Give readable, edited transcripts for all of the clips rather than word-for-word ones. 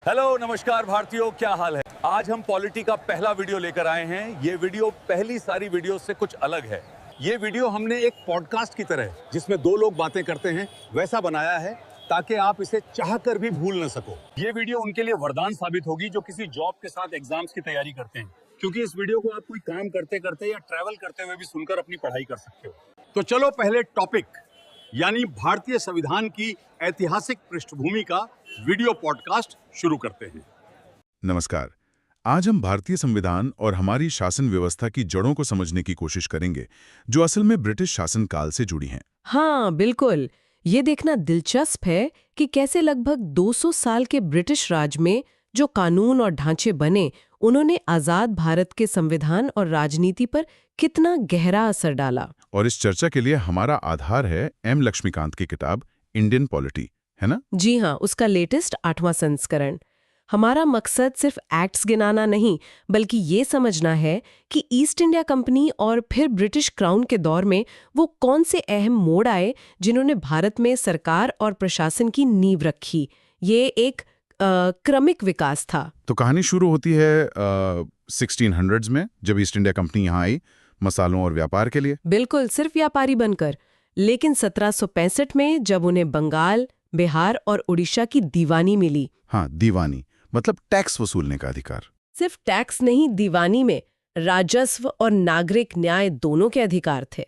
Hello नमस्कार भारतीयों, क्या हाल है। आज हम पॉलिटी का पहला वीडियो लेकर आए हैं। ये वीडियो पहली सारी वीडियो से कुछ अलग है। ये वीडियो हमने एक पॉडकास्ट की तरह, जिसमें दो लोग बातें करते हैं, वैसा बनाया है ताकि आप इसे चाहकर भी भूल न सको। ये वीडियो उनके लिए वरदान साबित होगी जो किसी जॉब के साथ एग्जाम्स की तैयारी करते हैं, क्योंकि इस वीडियो को आप कोई काम करते करते या ट्रैवल करते हुए भी सुनकर अपनी पढ़ाई कर सकते हो। तो चलो पहले टॉपिक यानी भारतीय संविधान की ऐतिहासिक पृष्ठभूमि का वीडियो पॉडकास्ट शुरू करते हैं। नमस्कार। आज हम भारतीय संविधान और हमारी शासन व्यवस्था की जड़ों को समझने की कोशिश करेंगे, जो असल में ब्रिटिश शासनकाल से जुड़ी हैं। हाँ, बिल्कुल। ये देखना दिलचस्प है कि कैसे लगभग 200 साल के ब्रिटिश राज में जो कानून और ढांचे बने, उन्होंने आजाद भारत के संविधान और राजनीति पर कितना गहरा असर डाला। और इस चर्चा के लिए हमारा आधार है एम लक्ष्मीकांत की किताब इंडियन पॉलिटी, है ना? जी हाँ, उसका लेटेस्ट 8वां संस्करण। हमारा मकसद सिर्फ एक्ट्स गिनाना नहीं, बल्कि ये समझना है कि ईस्ट इंडिया कंपनी और फिर ब्रिटिश क्राउन के दौर में वो कौन से अहम मोड़ आए जिन्होंने भारत में सरकार और प्रशासन की नींव रखी। ये एक क्रमिक विकास था। तो कहानी शुरू होती है 1600s में, जब ईस्ट इंडिया कंपनी यहाँ आई मसालों और व्यापार के लिए। बिल्कुल, सिर्फ व्यापारी बनकर। लेकिन 1765 में जब उन्हें बंगाल, बिहार और उड़ीसा की दीवानी मिली। हाँ, दीवानी मतलब टैक्स वसूलने का अधिकार। सिर्फ टैक्स नहीं, दीवानी में राजस्व और नागरिक न्याय दोनों के अधिकार थे।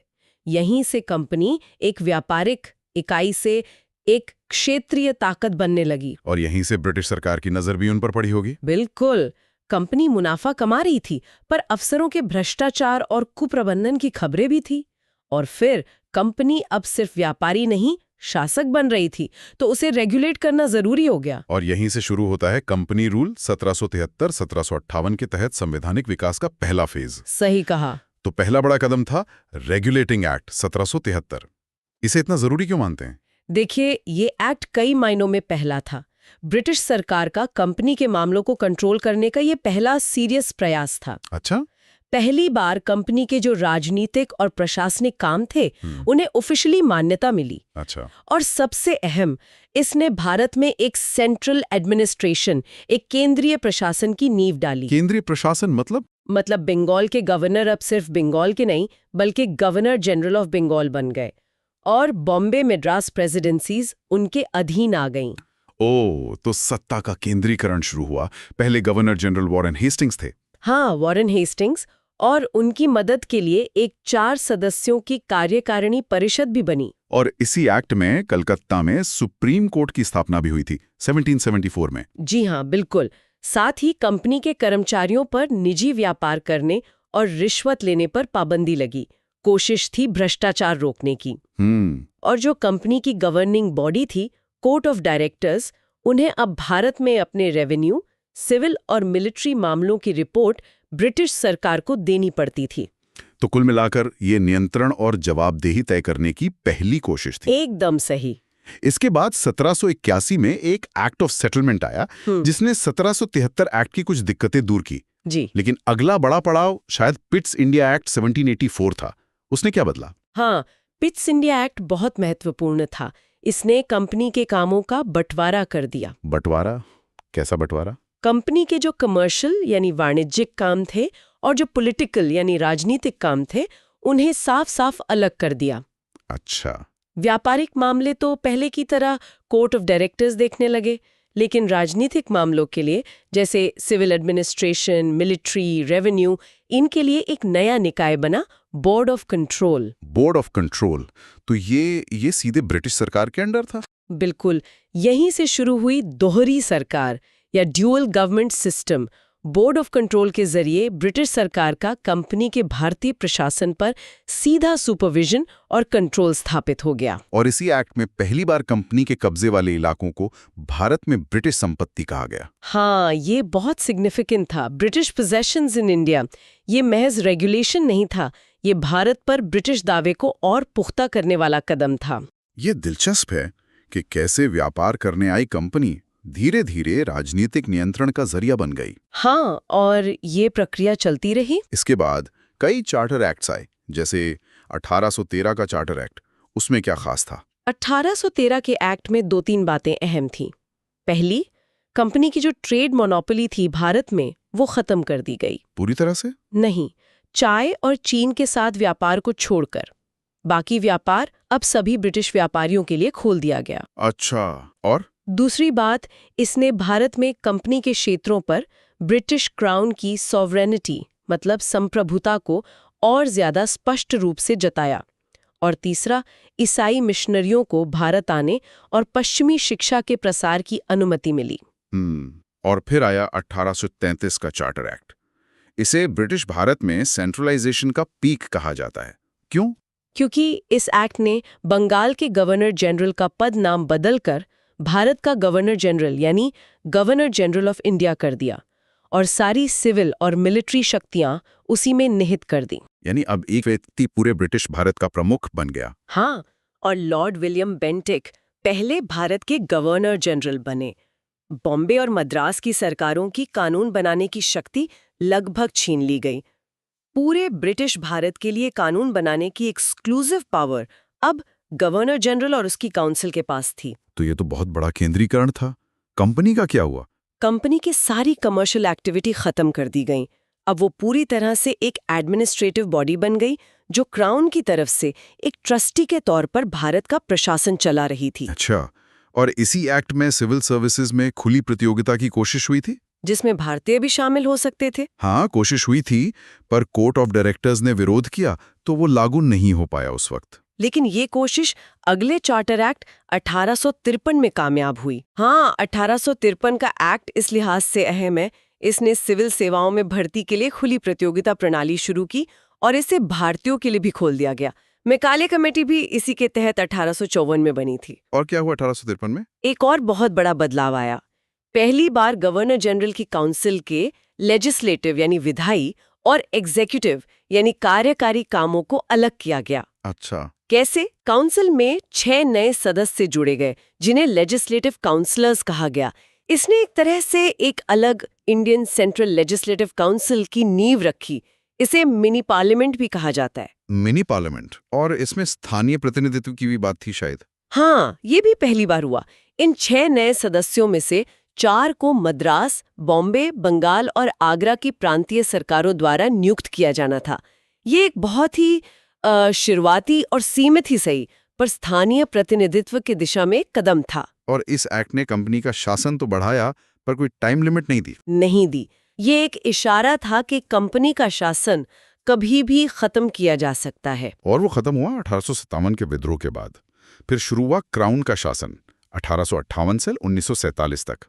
यहीं से कंपनी एक व्यापारिक इकाई से एक क्षेत्रीय ताकत बनने लगी। और यहीं से ब्रिटिश सरकार की नजर भी उन पर पड़ी होगी। बिल्कुल। कंपनी मुनाफा कमा रही थी, पर अफसरों के भ्रष्टाचार और कुप्रबंधन की खबरें भी थी। और फिर कंपनी अब सिर्फ व्यापारी नहीं, शासक बन रही थी, तो उसे रेगुलेट करना जरूरी हो गया। और यहीं से शुरू होता है कंपनी रूल 1773-1758 के तहत संवैधानिक विकास का पहला फेज। सही कहा। तो पहला बड़ा कदम था रेगुलेटिंग एक्ट 1773। इसे इतना जरूरी क्यों मानते हैं? देखिए, ये एक्ट कई मायनों में पहला था। ब्रिटिश सरकार का कंपनी के मामलों को कंट्रोल करने का ये पहला सीरियस प्रयास था। अच्छा। पहली बार कंपनी के जो राजनीतिक और प्रशासनिक काम थे, उन्हें ऑफिशियली मान्यता मिली। अच्छा। और सबसे अहम, इसने भारत में एक सेंट्रल एडमिनिस्ट्रेशन, एक केंद्रीय प्रशासन की नींव डाली। केंद्रीय प्रशासन मतलब बंगाल के गवर्नर अब सिर्फ बंगाल के नहीं, बल्कि गवर्नर जनरल ऑफ बंगाल बन गए। और बॉम्बे मद्रास प्रेसिडेंसीज उनके अधीन आ गईं। ओ, तो सत्ता का केंद्रीकरण शुरू हुआ। पहले गवर्नर जनरल वॉरेन हेस्टिंग्स थे। हाँ, वॉरेन हेस्टिंग्स। और उनकी मदद के लिए एक 4 सदस्यों की कार्यकारिणी परिषद भी बनी। और इसी एक्ट में कलकत्ता में सुप्रीम कोर्ट की स्थापना भी हुई थी 1774 में। जी हाँ, बिल्कुल। साथ ही कंपनी के कर्मचारियों पर निजी व्यापार करने और रिश्वत लेने पर पाबंदी लगी। कोशिश थी भ्रष्टाचार रोकने की। और जो कंपनी की गवर्निंग बॉडी थी, कोर्ट ऑफ डायरेक्टर्स, उन्हें अब भारत में अपने रेवेन्यू, सिविल और मिलिट्री मामलों की रिपोर्ट ब्रिटिश सरकार को देनी पड़ती थी। तो कुल मिलाकर ये नियंत्रण और जवाबदेही तय करने की पहली कोशिश थी। एकदम सही। इसके बाद 1781 में एक एक्ट ऑफ सेटलमेंट आया, जिसने 1773 एक्ट की कुछ दिक्कतें दूर की। जी। लेकिन अगला बड़ा पड़ाव शायद पिट्स इंडिया एक्ट 1784 था। उसने क्या बदला? हाँ, पिट्स इंडिया एक्ट बहुत महत्वपूर्ण था। इसने कंपनी के कामों का बंटवारा कर दिया। बंटवारा? कैसा बंटवारा? कंपनी के जो कमर्शियल यानी वाणिज्यिक काम थे और जो पॉलिटिकल यानी राजनीतिक काम थे, उन्हें साफ साफ अलग कर दिया। अच्छा। व्यापारिक मामले तो पहले की तरह कोर्ट ऑफ डायरेक्टर्स देखने लगे, लेकिन राजनीतिक मामलों के लिए, जैसे सिविल एडमिनिस्ट्रेशन, मिलिट्री, रेवेन्यू, इनके लिए एक नया निकाय बना, board of control. Board of control. तो ये सीधे ब्रिटिश सरकार के अंडर था? बिल्कुल। यहीं से शुरू हुई दोहरी सरकार या dual government system. Board of control के जरिए ब्रिटिश सरकार का कंपनी के भारतीय प्रशासन पर सीधा सुपरविजन और कंट्रोल स्थापित हो गया। और इसी एक्ट में पहली बार कंपनी के कब्जे वाले इलाकों को भारत में ब्रिटिश संपत्ति कहा गया। हाँ, ये बहुत सिग्निफिकेंट था। ब्रिटिश पोजेशंस इन इंडिया, ये महज रेगुलेशन नहीं था, ये भारत पर ब्रिटिश दावे को और पुख्ता करने वाला कदम था। ये दिलचस्प है कि कैसे व्यापार करने आई कंपनी धीरे धीरे राजनीतिक नियंत्रण का जरिया बन गई। हाँ, और ये प्रक्रिया चलती रही। इसके बाद कई चार्टर एक्ट्स आए, जैसे 1813 का चार्टर एक्ट। उसमें क्या खास था? 1813 के एक्ट में 2-3 बातें अहम थीं। पहली, कंपनी की जो ट्रेड मोनोपोली थी भारत में वो खत्म कर दी गई। पूरी तरह से? नहीं, चाय और चीन के साथ व्यापार को छोड़कर बाकी व्यापार अब सभी ब्रिटिश व्यापारियों के लिए खोल दिया गया। अच्छा, और? दूसरी बात, इसने भारत में कंपनी के क्षेत्रों पर ब्रिटिश क्राउन की सॉवरेनिटी मतलब संप्रभुता को और ज्यादा स्पष्ट रूप से जताया। और तीसरा, ईसाई मिशनरियों को भारत आने और पश्चिमी शिक्षा के प्रसार की अनुमति मिली। और फिर आया 1833 का चार्टर एक्ट। इसे ब्रिटिश भारत में सेंट्रलाइजेशन का पीक कहा जाता है। क्यों? क्योंकि इस एक्ट ने बंगाल के गवर्नर जनरल का पद नाम बदलकर भारत का गवर्नर जनरल यानी गवर्नर जनरल ऑफ इंडिया कर दिया और सारी सिविल और मिलिट्री शक्तियां उसी में निहित कर दी। यानी अब एक व्यक्ति पूरे ब्रिटिश भारत का प्रमुख बन गया। हाँ, और लॉर्ड विलियम बेंटिक पहले भारत के गवर्नर जनरल बने। बॉम्बे और मद्रास की सरकारों की कानून बनाने की शक्ति लगभग छीन ली गई। पूरे ब्रिटिश भारत के लिए कानून बनाने की एक्सक्लूसिव पावर अब गवर्नर जनरल और उसकी काउंसिल के पास थी। तो ये तो बहुत बड़ा केंद्रीकरण था। कंपनी का क्या हुआ? कंपनी की सारी कमर्शियल एक्टिविटी खत्म कर दी गई। अब वो पूरी तरह से एक एडमिनिस्ट्रेटिव बॉडी बन गई जो क्राउन की तरफ से एक ट्रस्टी के तौर पर भारत का प्रशासन चला रही थी। अच्छा, और इसी एक्ट में सिविल सर्विसेज में खुली प्रतियोगिता की कोशिश हुई थी, जिसमें भारतीय भी शामिल हो सकते थे। हाँ, कोशिश हुई थी, पर कोर्ट ऑफ डायरेक्टर्स ने विरोध किया तो वो लागू नहीं हो पाया उस वक्त। लेकिन ये कोशिश अगले चार्टर एक्ट 1853 में कामयाब हुई। हाँ, 1853 का एक्ट इस लिहाज से अहम है, इसने सिविल सेवाओं में भर्ती के लिए खुली प्रतियोगिता प्रणाली शुरू की और इसे भारतीयों के लिए भी खोल दिया गया। मैकाले कमेटी भी इसी के तहत 1854 में बनी थी। और क्या हुआ 1853 में? एक और बहुत बड़ा बदलाव आया। पहली बार गवर्नर जनरल की काउंसिल के लेजिस्लेटिव यानी विधायी और एग्जीक्यूटिव यानी कार्यकारी कामों को अलग किया गया। अच्छा, कैसे? काउंसिल में 6 नए सदस्य जुड़े गए जिन्हें लेजिस्लेटिव काउंसलर्स कहा गया। इसने एक तरह से एक अलग इंडियन सेंट्रल लेजिस्लेटिव काउंसिल की नींव रखी। इसे मिनी पार्लियामेंट भी कहा जाता है। मिनी पार्लियामेंट, और इसमें स्थानीय प्रतिनिधित्व की भी बात थी शायद। हाँ, ये भी पहली बार हुआ। इन 6 नए सदस्यों में से 4 को मद्रास, बॉम्बे, बंगाल और आगरा की प्रांतीय सरकारों द्वारा नियुक्त किया जाना था। ये एक बहुत ही शुरुआती और सीमित ही सही पर स्थानीय प्रतिनिधित्व की दिशा में कदम था। और इस एक्ट ने कंपनी का शासन तो बढ़ाया, पर कोई टाइम लिमिट नहीं दी। ये एक इशारा था कि कंपनी का शासन कभी भी खत्म किया जा सकता है। और वो खत्म हुआ 1857 के विद्रोह के बाद। फिर शुरू हुआ क्राउन का शासन 1858 से 1947 तक।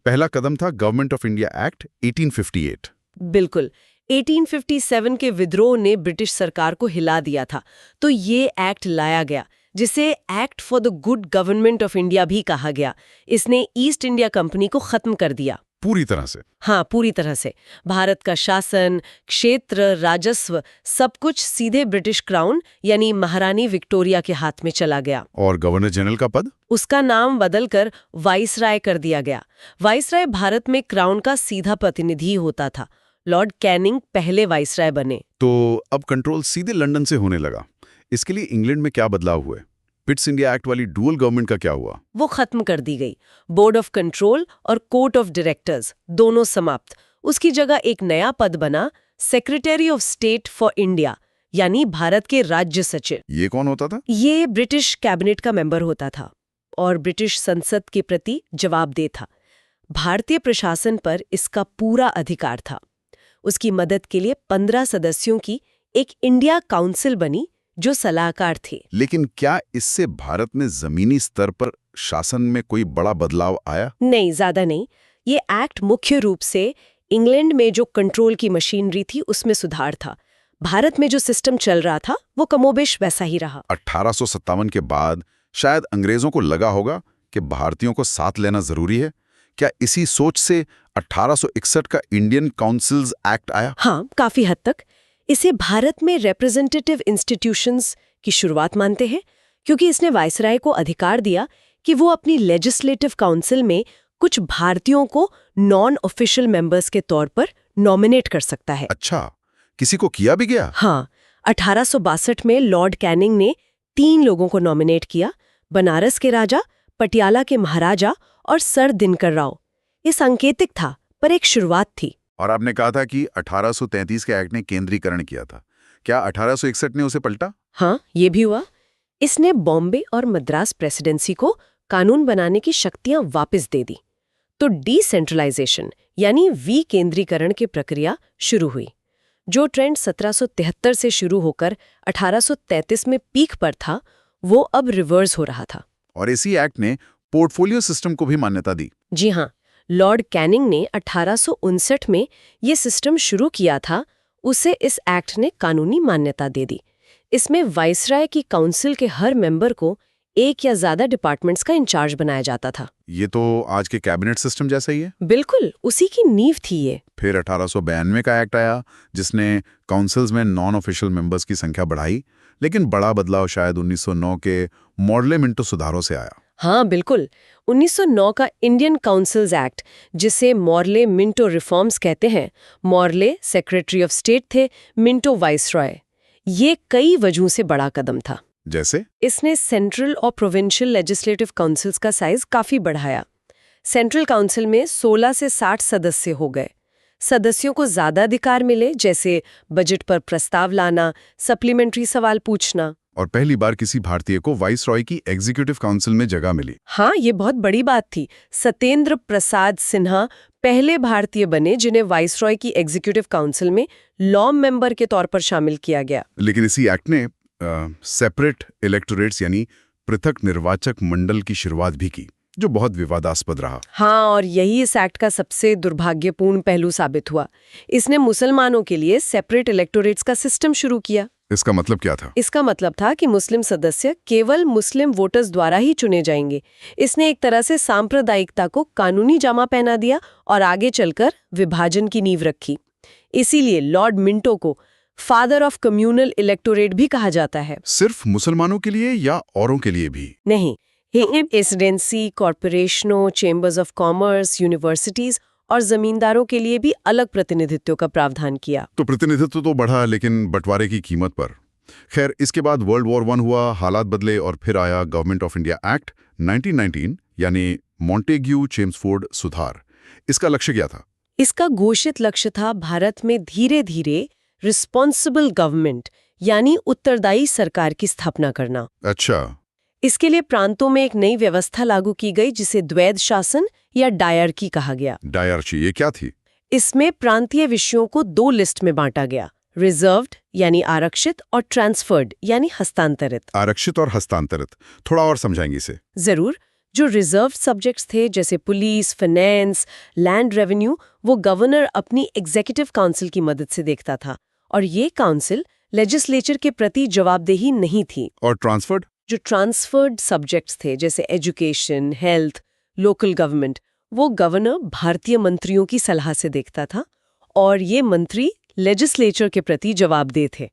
पहला कदम था गवर्नमेंट ऑफ इंडिया एक्ट 1858। बिल्कुल, 1857 के विद्रोह ने ब्रिटिश सरकार को हिला दिया था, तो ये एक्ट लाया गया जिसे act for the good government of India भी कहा गया। इसने ईस्ट इंडिया कंपनी को खत्म कर दिया। पूरी तरह से? हाँ, पूरी तरह से। भारत का शासन, क्षेत्र, राजस्व सब कुछ सीधे ब्रिटिश क्राउन यानी महारानी विक्टोरिया के हाथ में चला गया। और गवर्नर जनरल का पद? उसका नाम बदलकर वाइसराय कर दिया गया। वाइसराय भारत में क्राउन का सीधा प्रतिनिधि होता था। लॉर्ड कैनिंग पहले वाइसराय बने। तो अब कंट्रोल सीधे लंदन से होने लगा। इसके लिए इंग्लैंड में क्या बदलाव हुए? पिट्स इंडिया एक्ट वाली डुअल गवर्नमेंट का क्या हुआ? वो खत्म कर दी गई। बोर्ड ऑफ कंट्रोल और कोर्ट ऑफ डायरेक्टर्स दोनों समाप्त। उसकी जगह एक नया पद बना, secretary of state for India यानी भारत के राज्य सचिव। ये कौन होता था? ये ब्रिटिश कैबिनेट का मेंबर होता था और ब्रिटिश संसद के प्रति जवाबदेह था। भारतीय प्रशासन पर इसका पूरा अधिकार था। उसकी मदद के लिए 15 सदस्यों की एक इंडिया काउंसिल बनी जो सलाहकार थे। लेकिन क्या इससे भारत में जमीनी स्तर पर शासन में कोई बड़ा बदलाव आया? नहीं, ज्यादा नहीं। ये एक्ट मुख्य रूप से इंग्लैंड में जो कंट्रोल की मशीनरी थी उसमें सुधार था। भारत में जो सिस्टम चल रहा था वो कमोबेश वैसा ही रहा। 1857 के बाद शायद अंग्रेजों को लगा होगा कि भारतीयों को साथ लेना जरूरी है। क्या इसी सोच से 1861 का इंडियन काउंसिल्स एक्ट आया? हाँ, काफी हद तक। इसे भारत में रिप्रेजेंटेटिव इंस्टीट्यूशंस की शुरुआत मानते हैं, क्योंकि इसने वाइसराय को अधिकार दिया कि वो अपनी लेजिस्लेटिव काउंसिल में कुछ भारतीयों को नॉन ऑफिशियल मेंबर्स के तौर पर नॉमिनेट कर सकता है। अच्छा, किसी को किया भी गया? हाँ, 1862 में लॉर्ड कैनिंग ने 3 लोगों को नॉमिनेट किया, बनारस के राजा, पटियाला के महाराजा और सर दिनकर राव। ये सांकेतिक था, पर एक शुरुआत थी। और आपने कहा था कि 1833 के एक्ट ने केंद्रीकरण किया था। क्या 1861 ने उसे पलटा? हाँ, ये भी हुआ। इसने बॉम्बे और मद्रास प्रेसिडेंसी को कानून बनाने की शक्तियां वापस दे दी। तो डिसेंट्रलाइजेशन यानी विकेंद्रीकरण की प्रक्रिया शुरू हुई। जो ट्रेंड 1773 से शुरू होकर 1833 में पीक पर था, वो अब रिवर्स हो रहा था। और इसी एक्ट ने पोर्टफोलियो सिस्टम को भी मान्यता दी। जी हाँ, लॉर्ड कैनिंग ने 1859 में ये सिस्टम शुरू किया था। उसे इस एक्ट ने कानूनी मान्यता दे दी। इसमें वाइसराय की काउंसिल के हर मेंबर को एक या ज्यादा डिपार्टमेंट्स का इंचार्ज बनाया जाता था। ये तो आज के कैबिनेट सिस्टम जैसा ही है। बिल्कुल, उसी की नींव थी ये। फिर 1892 का एक्ट आया, जिसने काउंसिल्स में नॉन ऑफिशियल मेंबर्स की संख्या बढ़ाई, लेकिन बड़ा बदलाव शायद 1909 के मॉडले मिंटो सुधारों से आया। हाँ बिल्कुल, 1909 का इंडियन काउंसिल्स एक्ट, जिसे मॉर्ले मिंटो रिफॉर्म्स कहते हैं। मॉर्ले सेक्रेटरी ऑफ स्टेट थे, मिंटो वाइसरॉय। ये कई वजहों से बड़ा कदम था। जैसे इसने सेंट्रल और प्रोविंशियल लेजिस्लेटिव काउंसिल्स का साइज काफी बढ़ाया। सेंट्रल काउंसिल में 16 से 60 सदस्य हो गए। सदस्यों को ज्यादा अधिकार मिले, जैसे बजट पर प्रस्ताव लाना, सप्लीमेंट्री सवाल पूछना। और पहली बार किसी भारतीय को वाइसरॉय की एग्जीक्यूटिव काउंसिल में जगह मिली। हाँ, ये बहुत बड़ी बात थी। सत्येंद्र प्रसाद सिन्हा पहले भारतीय बने जिन्हें वाइसरॉय की एग्जीक्यूटिव काउंसिल में लॉ मेंबर के तौर पर शामिल किया गया। लेकिन इसी एक्ट ने सेपरेट इलेक्टोरेट्स यानी पृथक निर्वाचक मंडल की शुरुआत भी की, जो बहुत विवादास्पद रहा। हाँ, और यही इस एक्ट का सबसे दुर्भाग्यपूर्ण पहलू साबित हुआ। इसने मुसलमानों के लिए सेपरेट इलेक्टोरेट्स का सिस्टम शुरू किया। इसका मतलब क्या था? इसका मतलब था कि मुस्लिम सदस्य केवल मुस्लिम वोटर्स द्वारा ही चुने जाएंगे। इसने एक तरह से सांप्रदायिकता को कानूनी जामा पहना दिया और आगे चलकर विभाजन की नींव रखी। इसीलिए लॉर्ड मिंटो को फादर ऑफ कम्युनल इलेक्टोरेट भी कहा जाता है। सिर्फ मुसलमानों के लिए या औरों के लिए भी? नहीं, रेसिडेंसी, कॉरपोरेशनों, चेंबर्स ऑफ कॉमर्स, यूनिवर्सिटीज और जमींदारों के लिए भी अलग प्रतिनिधित्व का प्रावधान किया। तो प्रतिनिधित्व तो बढ़ा, लेकिन बंटवारे की कीमत पर। खैर, इसके बाद वर्ल्ड वॉर 1 हुआ, हालात बदले और फिर आया गवर्नमेंट ऑफ इंडिया एक्ट 1919 यानी मॉन्टेग्यू चेम्सफोर्ड सुधार। इसका लक्ष्य क्या था? इसका घोषित लक्ष्य था भारत में धीरे धीरे रिस्पॉन्सिबल गवर्नमेंट यानी उत्तरदायी सरकार की स्थापना करना। अच्छा। इसके लिए प्रांतों में एक नई व्यवस्था लागू की गई, जिसे द्वैध शासन या डायरकी कहा गया। डायरकी ये क्या थी? इसमें प्रांतीय विषयों को 2 लिस्ट में बांटा गया, रिजर्व्ड यानी आरक्षित और ट्रांसफर्ड यानी हस्तांतरित। आरक्षित और हस्तांतरित, थोड़ा और समझाएंगे इसे? जरूर। जो रिजर्व सब्जेक्ट्स थे, जैसे पुलिस, फाइनेंस, लैंड रेवेन्यू, वो गवर्नर अपनी एग्जीक्यूटिव काउंसिल की मदद से देखता था, और ये काउंसिल लेजिस्लेचर के प्रति जवाबदेही नहीं थी। और ट्रांसफर्ड? जो ट्रांसफर्ड सब्जेक्ट्स थे, जैसे एजुकेशन, हेल्थ, लोकल गवर्नमेंट, वो गवर्नर भारतीय मंत्रियों की सलाह से देखता था, और ये मंत्री लेजिस्लेचर के प्रति जवाबदेह थे।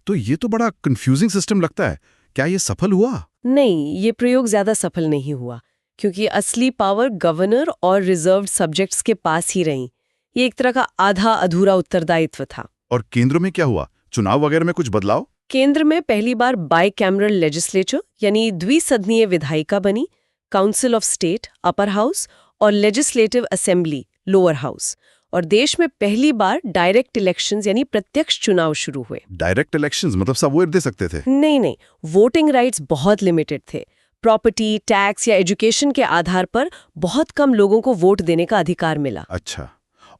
तो ये तो बड़ा कंफ्यूजिंग सिस्टम लगता है। क्या ये सफल हुआ? नहीं, ये प्रयोग ज्यादा सफल नहीं हुआ, क्योंकि असली पावर गवर्नर और रिजर्व्ड सब्जेक्ट्स के पास ही रही। ये एक तरह का आधा अधूरा उत्तरदायित्व था। और केंद्र में क्या हुआ? चुनाव वगैरह में कुछ बदलाव? केंद्र में पहली बार बाइकैमरल लेजिस्लेचर यानी द्विसदनीय विधायिका बनी, council of state upper house और लेजिस्लेटिव असेंबली लोअर हाउस। और देश में पहली बार डायरेक्ट इलेक्शंस यानी प्रत्यक्ष चुनाव शुरू हुए। डायरेक्ट इलेक्शंस मतलब सब वोट दे सकते थे? नहीं, वोटिंग राइट्स बहुत लिमिटेड थे। प्रॉपर्टी, टैक्स या एजुकेशन के आधार पर बहुत कम लोगों को वोट देने का अधिकार मिला। अच्छा,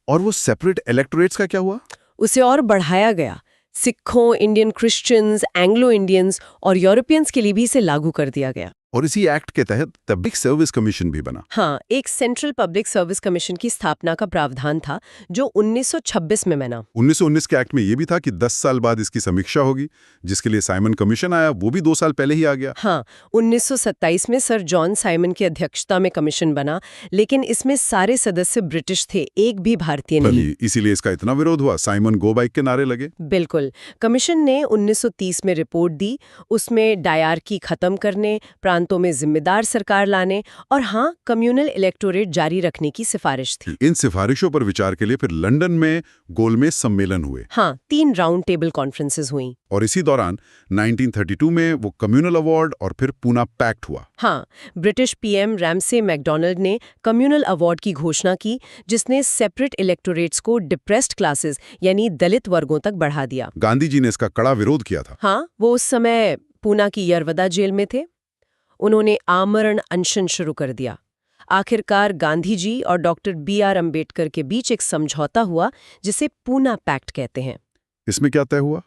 और वो सेपरेट इलेक्टोरेट्स का क्या हुआ? उसे और बढ़ाया गया। सिखों, इंडियन क्रिश्चियंस, एंग्लो इंडियंस और यूरोपियंस के लिए भी इसे लागू कर दिया गया। और इसी एक्ट के तहत पब्लिक सर्विस कमीशन भी बना। हाँ, एक सेंट्रल पब्लिक सर्विस कमीशन की स्थापना का प्रावधान था, जो 1926 में बना। 1919 के एक्ट में ये भी था कि 10 साल बाद इसकी समीक्षा होगी, जिसके लिए साइमन कमीशन आया, वो भी 2 साल पहले ही आ गया। हाँ, 1927 में सर जॉन साइमन की अध्यक्षता में कमीशन बना, लेकिन इसमें सारे सदस्य ब्रिटिश थे, एक भी भारतीय नहीं। इसीलिए इसका इतना विरोध हुआ, साइमन गो बाइक के नारे लगे। बिल्कुल। कमीशन ने 1930 में रिपोर्ट दी। उसमें डायरकी खत्म करने, प्रांत प्रांतों में जिम्मेदार सरकार लाने और हाँ, कम्युनल इलेक्टोरेट जारी रखने की सिफारिश थी। इन सिफारिशों पर विचार के लिए फिर लंदन में गोलमेज सम्मेलन हुए। हाँ, 3 राउंड टेबल कॉन्फ्रेंसेस हुई। और इसी दौरान 1932 में वो कम्युनल अवार्ड और फिर पूना पैक्ट हुआ। हाँ, ब्रिटिश पीएम रैमसे मैकडोनाल्ड ने कम्युनल अवार्ड की घोषणा की, जिसने सेपरेट इलेक्टोरेट्स को डिप्रेस्ड क्लासेस यानी दलित वर्गों तक बढ़ा दिया। गांधी जी ने इसका कड़ा विरोध किया था। हाँ, वो उस समय पूना की यरवदा जेल में थे। उन्होंने आमरण अनशन शुरू कर दिया। आखिरकार गांधी जी और डॉक्टर BR अम्बेडकर के बीच एक समझौता हुआ, जिसे पूना पैक्ट कहते हैं। इसमें क्या तय हुआ?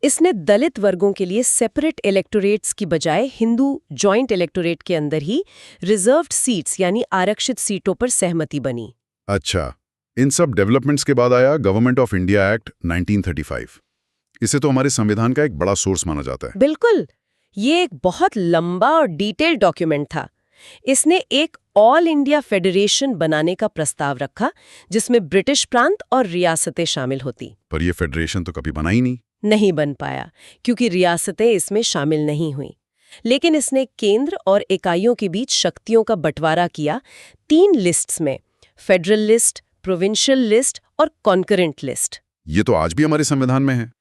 इसने दलित वर्गों के लिए सेपरेट इलेक्टोरेट्स की बजाय हिंदू जॉइंट इलेक्टोरेट के अंदर ही रिजर्व्ड सीट्स यानी आरक्षित सीटों पर सहमति बनी। अच्छा, इन सब डेवलपमेंट्स के बाद आया गवर्नमेंट ऑफ इंडिया एक्ट 1935। इसे तो हमारे संविधान का एक बड़ा सोर्स माना जाता है। बिल्कुल, ये एक बहुत लंबा और डिटेल्ड डॉक्यूमेंट था। इसने एक ऑल इंडिया फेडरेशन बनाने का प्रस्ताव रखा, जिसमें ब्रिटिश प्रांत और रियासतें शामिल होती। पर ये फेडरेशन तो कभी बना ही नहीं बन पाया, क्योंकि रियासतें इसमें शामिल नहीं हुई। लेकिन इसने केंद्र और इकाइयों के बीच शक्तियों का बंटवारा किया 3 लिस्ट्स में: फेडरल लिस्ट, प्रोविंशियल लिस्ट और कॉन्करेंट लिस्ट। ये तो आज भी हमारे संविधान में है।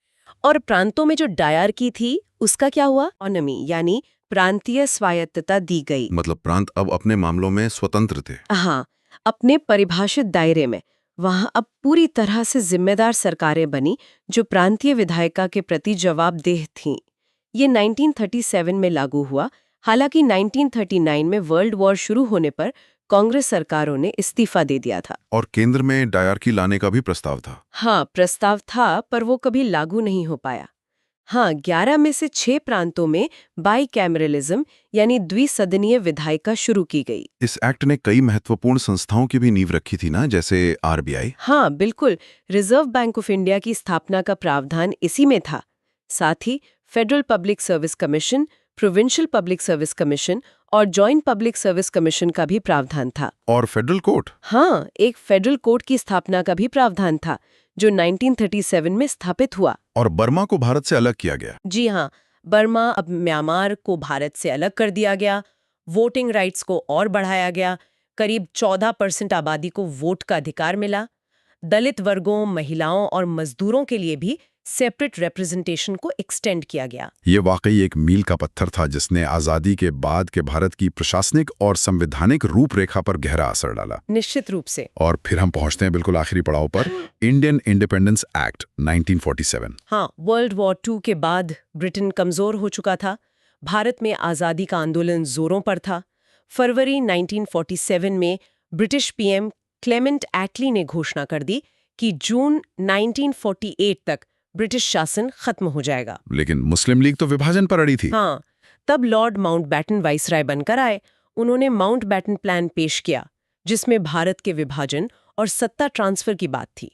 और प्रांतों में जो डायरकी थी, उसका क्या हुआ? ऑटोनॉमी यानी प्रांतीय स्वायत्तता दी गई। मतलब प्रांत अब अपने मामलों में स्वतंत्र थे। हाँ, अपने परिभाषित दायरे में। वहां अब पूरी तरह से जिम्मेदार सरकारें बनी, जो प्रांतीय विधायिका के प्रति जवाबदेह थीं। ये 1937 में लागू हुआ। हालांकि 1939 में वर्ल्ड वॉर शुरू होने पर कांग्रेस सरकारों ने इस्तीफा दे दिया था। और केंद्र में डायरकी लाने का भी प्रस्ताव था। हाँ, प्रस्ताव था, पर वो कभी लागू नहीं हो पाया। हाँ, 11 में से 6 प्रांतों में बाईकैमरलिज्म यानी द्विसदनीय विधायिका शुरू की गई। इस एक्ट ने कई महत्वपूर्ण संस्थाओं की भी नींव रखी थी ना, जैसे RBI। हाँ, बिल्कुल। रिजर्व बैंक ऑफ इंडिया की स्थापना का प्रावधान इसी में था। साथ ही federal public service commission, provincial public service commission और जॉइंट पब्लिक सर्विस कमीशन का भी प्रावधान था। और फेडरल कोर्ट? हाँ, एक फेडरल कोर्ट की स्थापना का भी प्रावधान था, जो 1937 में स्थापित हुआ। और बर्मा को भारत से अलग किया गया। जी हाँ, बर्मा अब म्यांमार को भारत से अलग कर दिया गया। वोटिंग राइट्स को और बढ़ाया गया। करीब 14% आबादी को वोट का अधिकार मिला। दलित वर्गों, महिलाओं और मजदूरों के लिए भी सेपरेट रिप्रेजेंटेशन को एक्सटेंड किया गया। ये वाकई एक मील का पत्थर था, जिसने आजादी के बाद के भारत की प्रशासनिक और संवैधानिक रूपरेखा पर गहरा असर डाला। निश्चित रूप से। और फिर हम पहुंचते हैं बिल्कुल आखिरी पड़ाव पर, इंडियन इंडिपेंडेंस एक्ट 1947। हाँ, वर्ल्ड वॉर 2 के बाद ब्रिटेन कमजोर हो चुका था। भारत में आजादी का आंदोलन जोरों पर था। फरवरी 1947 में ब्रिटिश पीएम क्लेमेंट एटली ने घोषणा कर दी कि जून 1948 तक ब्रिटिश शासन खत्म हो जाएगा। लेकिन मुस्लिम लीग तो विभाजन पर अड़ी थी। हाँ, तब लॉर्ड माउंटबैटन वाइसराय बनकर आए। उन्होंने माउंटबैटन प्लान पेश किया, जिसमें भारत के विभाजन और सत्ता ट्रांसफर की बात थी।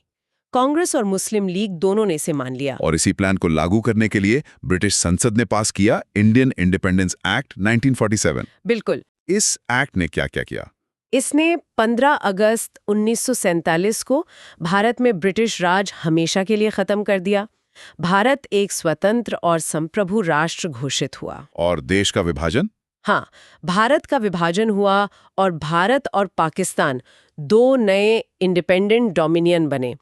कांग्रेस और मुस्लिम लीग दोनों ने इसे मान लिया। और इसी प्लान को लागू करने के लिए ब्रिटिश संसद ने पास किया इंडियन इंडिपेंडेंस एक्ट 1947। बिल्कुल। इस एक्ट ने क्या क्या किया? इसने 15 अगस्त 1947 को भारत में ब्रिटिश राज हमेशा के लिए खत्म कर दिया। भारत एक स्वतंत्र और संप्रभु राष्ट्र घोषित हुआ। और देश का विभाजन? हाँ, भारत का विभाजन हुआ और भारत और पाकिस्तान 2 नए इंडिपेंडेंट डोमिनियन बने।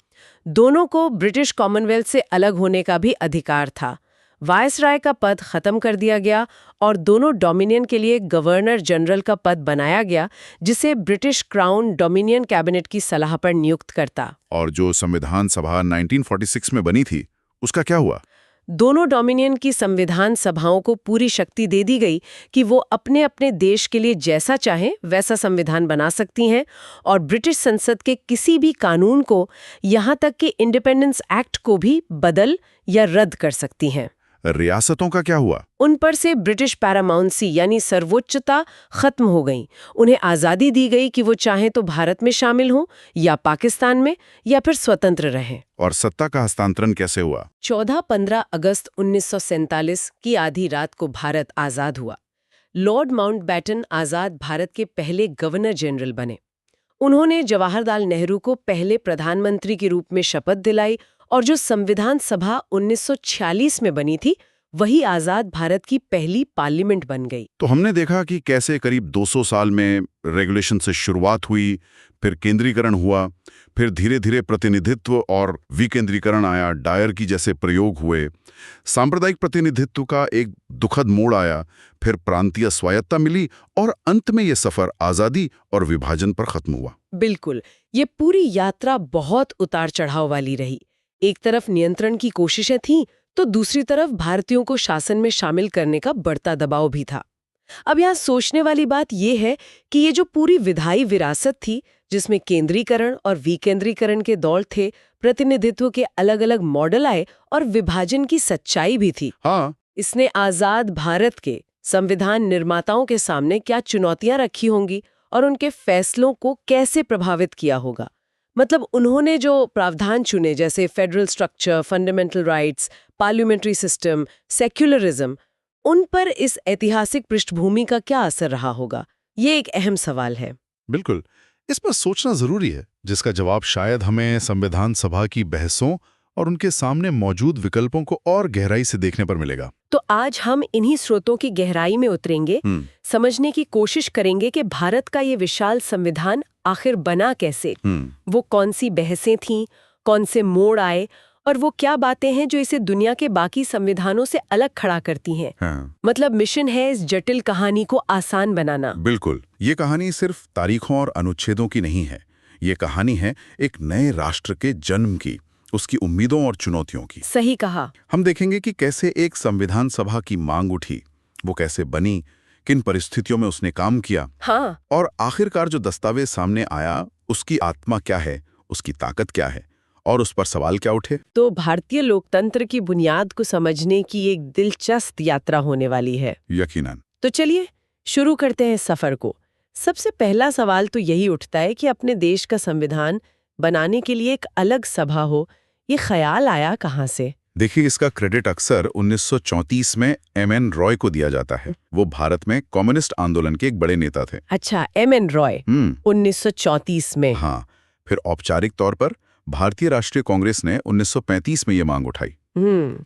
दोनों को ब्रिटिश कॉमनवेल्थ से अलग होने का भी अधिकार था। वायसराय का पद खत्म कर दिया गया और दोनों डोमिनियन के लिए गवर्नर जनरल का पद बनाया गया, जिसे ब्रिटिश क्राउन डोमिनियन कैबिनेट की सलाह पर नियुक्त करता। और जो संविधान सभा 1946 में बनी थी, उसका क्या हुआ? दोनों डोमिनियन की संविधान सभाओं को पूरी शक्ति दे दी गई कि वो अपने अपने देश के लिए जैसा चाहें वैसा संविधान बना सकती हैं और ब्रिटिश संसद के किसी भी कानून को, यहाँ तक कि इंडिपेंडेंस एक्ट को भी बदल या रद्द कर सकती हैं। रियासतों का क्या हुआ? उन पर से ब्रिटिश पैरामाउंसी यानी सर्वोच्चता खत्म हो गई। उन्हें आज़ादी दी गई कि वो चाहे तो भारत में शामिल हों या पाकिस्तान में या फिर स्वतंत्र रहें। और सत्ता का हस्तांतरण कैसे हुआ? 14-15 अगस्त 1947 की आधी रात को भारत आज़ाद हुआ। लॉर्ड माउंटबैटन आज़ाद भारत के पहले गवर्नर जनरल बने। उन्होंने जवाहरलाल नेहरू को पहले प्रधानमंत्री के रूप में शपथ दिलाई और जो संविधान सभा 1946 में बनी थी, वही आजाद भारत की पहली पार्लियामेंट बन गई। तो हमने देखा कि कैसे करीब 200 साल में रेगुलेशन से शुरुआत हुई, फिर केंद्रीकरण हुआ, फिर धीरे धीरे प्रतिनिधित्व और विकेंद्रीकरण आया, डायर की जैसे प्रयोग हुए, सांप्रदायिक प्रतिनिधित्व का एक दुखद मोड़ आया, फिर प्रांतीय स्वायत्ता मिली और अंत में ये सफर आजादी और विभाजन पर खत्म हुआ। बिल्कुल, ये पूरी यात्रा बहुत उतार चढ़ाव वाली रही। एक तरफ नियंत्रण की कोशिशें थीं, तो दूसरी तरफ भारतीयों को शासन में शामिल करने का बढ़ता दबाव भी था। अब यहाँ सोचने वाली बात यह है कि ये जो पूरी विधायी विरासत थी, जिसमें केंद्रीकरण और विकेंद्रीकरण के दौर थे, प्रतिनिधित्व के अलग अलग मॉडल आए और विभाजन की सच्चाई भी थी। हाँ, इसने आजाद भारत के संविधान निर्माताओं के सामने क्या चुनौतियां रखी होंगी और उनके फैसलों को कैसे प्रभावित किया होगा। मतलब उन्होंने जो प्रावधान चुने, जैसे federal structure, fundamental rights, parliamentary system, secularism, उन पर इस ऐतिहासिक पृष्ठभूमि का क्या असर रहा होगा, ये एक अहम सवाल है। बिल्कुल, इस पर सोचना जरूरी है, जिसका जवाब शायद हमें संविधान सभा की बहसों और उनके सामने मौजूद विकल्पों को और गहराई से देखने पर मिलेगा। तो आज हम इन्हीं स्रोतों की गहराई में उतरेंगे, समझने की कोशिश करेंगे कि भारत का ये विशाल संविधान आखिर बना कैसे, वो कौन सी बहसें थीं, कौन से मोड़ आए और वो क्या बातें हैं जो इसे दुनिया के बाकी संविधानों से अलग खड़ा करती हैं। मतलब मिशन है इस जटिल कहानी को आसान बनाना। बिल्कुल, ये कहानी सिर्फ तारीखों और अनुच्छेदों की नहीं है, ये कहानी है एक नए राष्ट्र के जन्म की, उसकी उम्मीदों और चुनौतियों की। सही कहा। हम देखेंगे कि कैसे एक संविधान सभा की मांग उठी, वो कैसे बनी, किन परिस्थितियों में उसने काम किया, हाँ, और आखिरकार जो दस्तावेज सामने आया उसकी आत्मा क्या है, उसकी ताकत क्या है और उस पर सवाल क्या उठे। तो भारतीय लोकतंत्र की बुनियाद को समझने की एक दिलचस्प यात्रा होने वाली है। यकीनन। तो चलिए शुरू करते हैं सफर को। सबसे पहला सवाल तो यही उठता है कि अपने देश का संविधान बनाने के लिए एक अलग सभा हो, ये ख्याल आया कहाँ से? देखिए, इसका क्रेडिट अक्सर 1934 में M.N. रॉय को दिया जाता है। वो भारत में कम्युनिस्ट आंदोलन के एक बड़े नेता थे। अच्छा, M.N. रॉय 1934 में। हाँ, फिर औपचारिक तौर पर भारतीय राष्ट्रीय कांग्रेस ने 1935 में ये मांग उठाई।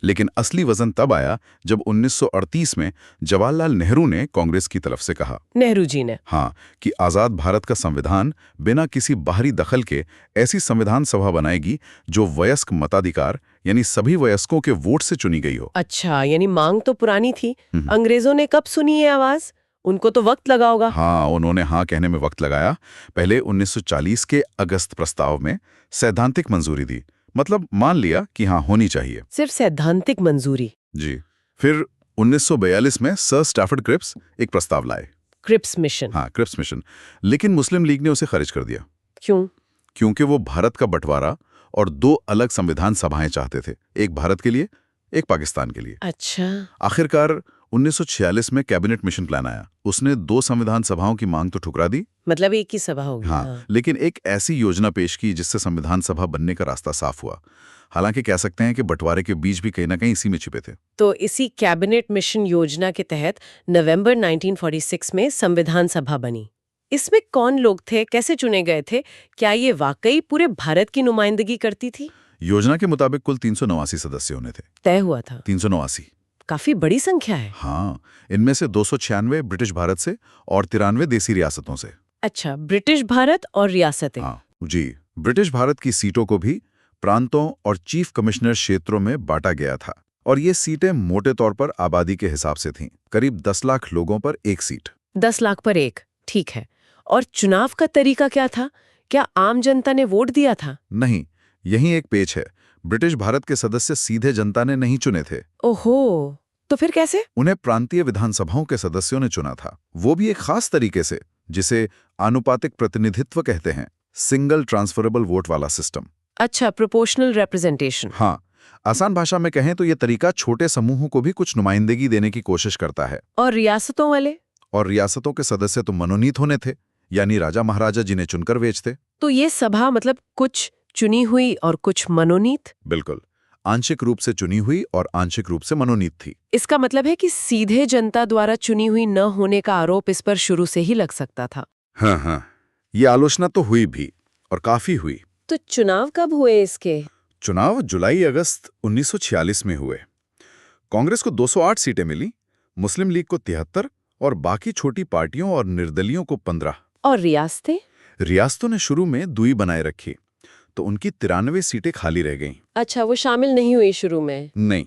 लेकिन असली वजन तब आया जब 1938 में जवाहरलाल नेहरू ने कांग्रेस की तरफ से कहा, नेहरू जी ने, हाँ, कि आजाद भारत का संविधान बिना किसी बाहरी दखल के ऐसी संविधान सभा बनाएगी जो वयस्क मताधिकार यानी सभी वयस्कों के वोट से चुनी गई हो। अच्छा, यानी मांग तो पुरानी थी, अंग्रेजों ने कब सुनी ये आवाज? उनको तो वक्त लगा होगा। हाँ, उन्होंने हाँ कहने में वक्त लगाया। पहले 1940 के अगस्त प्रस्ताव में सैद्धांतिक मंजूरी दी, मतलब मान लिया कि हाँ होनी चाहिए। सिर्फ सैद्धांतिक मंजूरी? जी। फिर 1942 में सर स्टैफर्ड क्रिप्स एक प्रस्ताव लाए, क्रिप्स मिशन। हाँ, क्रिप्स मिशन। लेकिन मुस्लिम लीग ने उसे खारिज कर दिया। क्यों? क्योंकि वो भारत का बंटवारा और दो अलग संविधान सभाएं चाहते थे, एक भारत के लिए, एक पाकिस्तान के लिए। अच्छा। आखिरकार 1946 में कैबिनेट मिशन प्लान आया, उसने दो संविधान सभाओं की मांग तो ठुकरा दी। मतलब एक ही सभा होगी। हाँ, लेकिन एक ऐसी योजना पेश की जिससे संविधान सभा बनने का रास्ता साफ हुआ। हालांकि कह सकते हैं कि बंटवारे के बीज भी कहीं ना कहीं इसी में छिपे थे। तो इसी कैबिनेट मिशन योजना के तहत नवंबर 1946 में संविधान सभा बनी। इसमें कौन लोग थे, कैसे चुने गए थे, क्या ये वाकई पूरे भारत की नुमाइंदगी करती थी? योजना के मुताबिक कुल 389 सदस्य होने थे। तय हुआ था 389। काफी बड़ी संख्या है। हाँ, इनमें से 296 ब्रिटिश भारत से और 93 देसी रियासतों से। अच्छा, ब्रिटिश भारत और रियासतें। हाँ जी, ब्रिटिश भारत की सीटों को भी प्रांतों और चीफ कमिश्नर क्षेत्रों में बांटा गया था और ये सीटें मोटे तौर पर आबादी के हिसाब से थीं। करीब 10 लाख लोगों पर एक सीट। 10 लाख पर एक, ठीक है। और चुनाव का तरीका क्या था? क्या आम जनता ने वोट दिया था? नहीं, यही एक पेच है। ब्रिटिश भारत के सदस्य सीधे जनता ने नहीं चुने थे। ओहो, तो फिर कैसे? उन्हें प्रांतीय विधानसभाओं के सदस्यों ने चुना था, वो भी एक खास तरीके से, जिसे आनुपातिक प्रतिनिधित्व कहते हैं, सिंगल ट्रांसफरेबल वोट वाला सिस्टम। अच्छा, प्रोपोर्शनल रिप्रेजेंटेशन। हाँ, आसान भाषा में कहें तो ये तरीका छोटे समूहों को भी कुछ नुमाइंदगी देने की कोशिश करता है। और रियासतों वाले? और रियासतों के सदस्य तो मनोनीत होने थे, यानी राजा महाराजा जिन्हें चुनकर भेजते। तो ये सभा मतलब कुछ चुनी हुई और कुछ मनोनीत? बिल्कुल, आंशिक रूप से चुनी हुई और आंशिक रूप से मनोनीत थी। इसका मतलब है कि सीधे जनता द्वारा चुनी हुई न होने का आरोप इस पर शुरू से ही लग सकता था। हाँ, ये आलोचना तो हुई भी, और काफी हुई। तो चुनाव कब हुए इसके? चुनाव जुलाई-अगस्त 1946 में हुए। कांग्रेस को 208 सीटें मिली, मुस्लिम लीग को 73 और बाकी छोटी पार्टियों और निर्दलियों को 15। और रियासतें? रियासतों ने शुरू में दुई बनाए रखी, तो उनकी 93 सीटें खाली रह गईं। अच्छा, वो शामिल नहीं हुई शुरू में? नहीं।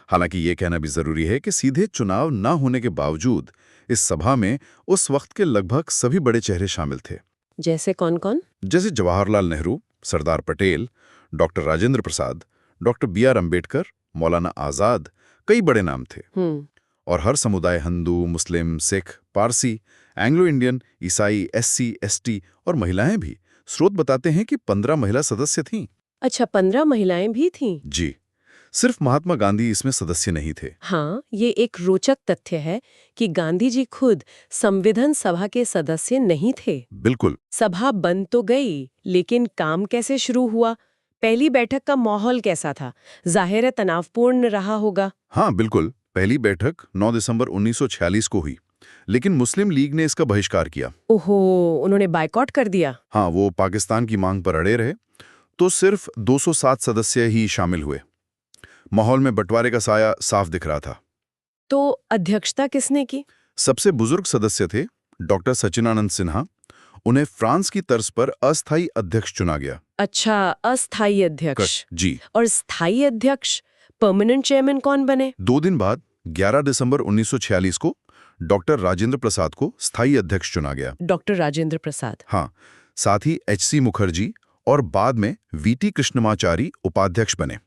हालांकि ये कहना भी जरूरी है कि सीधे चुनाव न होने के बावजूद इस सभा में उस वक्त के लगभग सभी बड़े चेहरे शामिल थे। जैसे कौन कौन? जैसे Jawaharlal Nehru, Sardar Patel, doctor Rajendra Prasad, doctor BR Ambedkar, Maulana Azad, कई बड़े नाम थे। और हर समुदाय, हिंदू, मुस्लिम, सिख, पारसी, एंग्लो इंडियन, ईसाई, SC, ST और महिलाएं भी। स्रोत बताते हैं कि 15 महिला सदस्य थीं। अच्छा, 15 महिलाएं भी थीं? जी। सिर्फ महात्मा गांधी इसमें सदस्य नहीं थे। हाँ, ये एक रोचक तथ्य है कि गांधी जी खुद संविधान सभा के सदस्य नहीं थे। बिल्कुल। सभा बंद तो गई, लेकिन काम कैसे शुरू हुआ? पहली बैठक का माहौल कैसा था? जाहिर है तनावपूर्ण रहा होगा। हाँ, बिल्कुल। पहली बैठक 9 दिसंबर 1946 को हुई, लेकिन मुस्लिम लीग ने इसका बहिष्कार किया। ओहो, उन्होंने बायकॉट कर दिया। हाँ, वो पाकिस्तान की मांग पर अड़े रहे, तो सिर्फ 207 सदस्य ही शामिल हुए। माहौल में बंटवारे का साया साफ दिख रहा था। तो अध्यक्षता किसने की? सबसे बुजुर्ग सदस्य थे डॉक्टर सचिनानंद सिन्हा। उन्हें फ्रांस की तर्ज पर अस्थायी अध्यक्ष चुना गया। अच्छा, अस्थायी अध्यक्ष। जी। और स्थायी अध्यक्ष, परमानेंट चेयरमैन कौन बने? 2 दिन बाद 11 दिसंबर 1946 को डॉक्टर राजेंद्र प्रसाद को स्थायी अध्यक्ष चुना गया। डॉक्टर राजेंद्र प्रसाद। हाँ, साथ ही HC मुखर्जी और बाद में VT कृष्णमाचारी उपाध्यक्ष बने।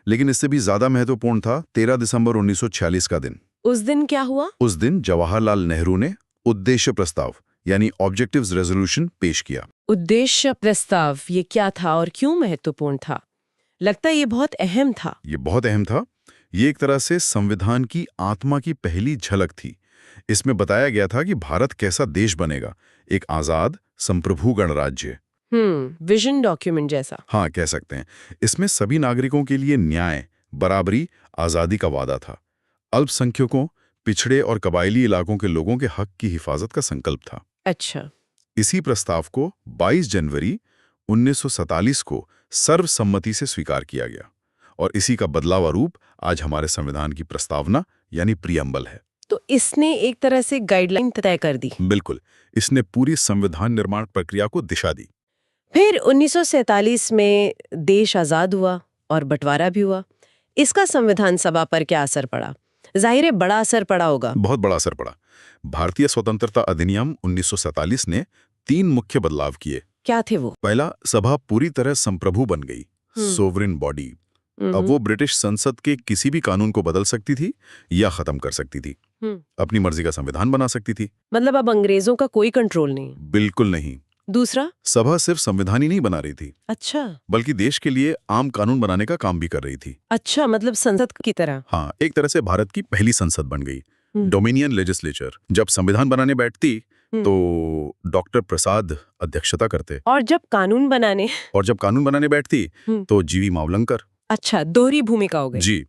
लेकिन इससे भी ज्यादा महत्वपूर्ण था 13 दिसंबर 1946 का दिन। उस दिन क्या हुआ? उस दिन जवाहरलाल नेहरू ने उद्देश्य प्रस्ताव यानी ऑब्जेक्टिव्स रेजोल्यूशन पेश किया। उद्देश्य प्रस्ताव, ये क्या था और क्यों महत्वपूर्ण था? लगता है ये बहुत अहम था। ये बहुत अहम था। ये एक तरह से संविधान की आत्मा की पहली झलक थी। इसमें बताया गया था कि भारत कैसा देश बनेगा, एक आजाद संप्रभु गणराज्य। विजन डॉक्यूमेंट जैसा। हाँ, कह सकते हैं। इसमें सभी नागरिकों के लिए न्याय, बराबरी, आजादी का वादा था। अल्पसंख्यकों, पिछड़े और कबायली इलाकों के लोगों के हक की हिफाजत का संकल्प था। अच्छा। इसी प्रस्ताव को 22 जनवरी 1947 को सर्वसम्मति से स्वीकार किया गया और इसी का बदलावा रूप आज हमारे संविधान की प्रस्तावना यानी प्रीएम्बल है। तो इसने एक तरह से गाइडलाइन तय कर दी। बिल्कुल, इसने पूरी संविधान निर्माण प्रक्रिया को दिशा दी। फिर 1947 में देश आजाद हुआ और बंटवारा भी हुआ। इसका संविधान सभा पर क्या असर पड़ा? जाहिर है बड़ा असर पड़ा होगा। बहुत बड़ा असर पड़ा। भारतीय स्वतंत्रता अधिनियम 1947 ने 3 मुख्य बदलाव किए। क्या थे वो? पहला, सभा पूरी तरह संप्रभु बन गई, सोवरेन बॉडी। अब वो ब्रिटिश संसद के किसी भी कानून को बदल सकती थी या खत्म कर सकती थी। अपनी मर्जी का संविधान बना सकती थी। मतलब अब अंग्रेजों का कोई कंट्रोल नहीं? बिल्कुल नहीं। दूसरा, सभा सिर्फ संविधान ही नहीं बना रही थी। अच्छा। बल्कि देश के लिए आम कानून बनाने का काम भी कर रही थी। अच्छा, मतलब संसद की तरह। हाँ, एक तरह से भारत की पहली संसद बन गई, डोमिनियन लेजिस्लेचर। जब संविधान बनाने बैठती तो डॉक्टर प्रसाद अध्यक्षता करते और जब कानून बनाने बैठती तो GV मावलंकर। अच्छा, दोहरी भूमिका हो गई। जी।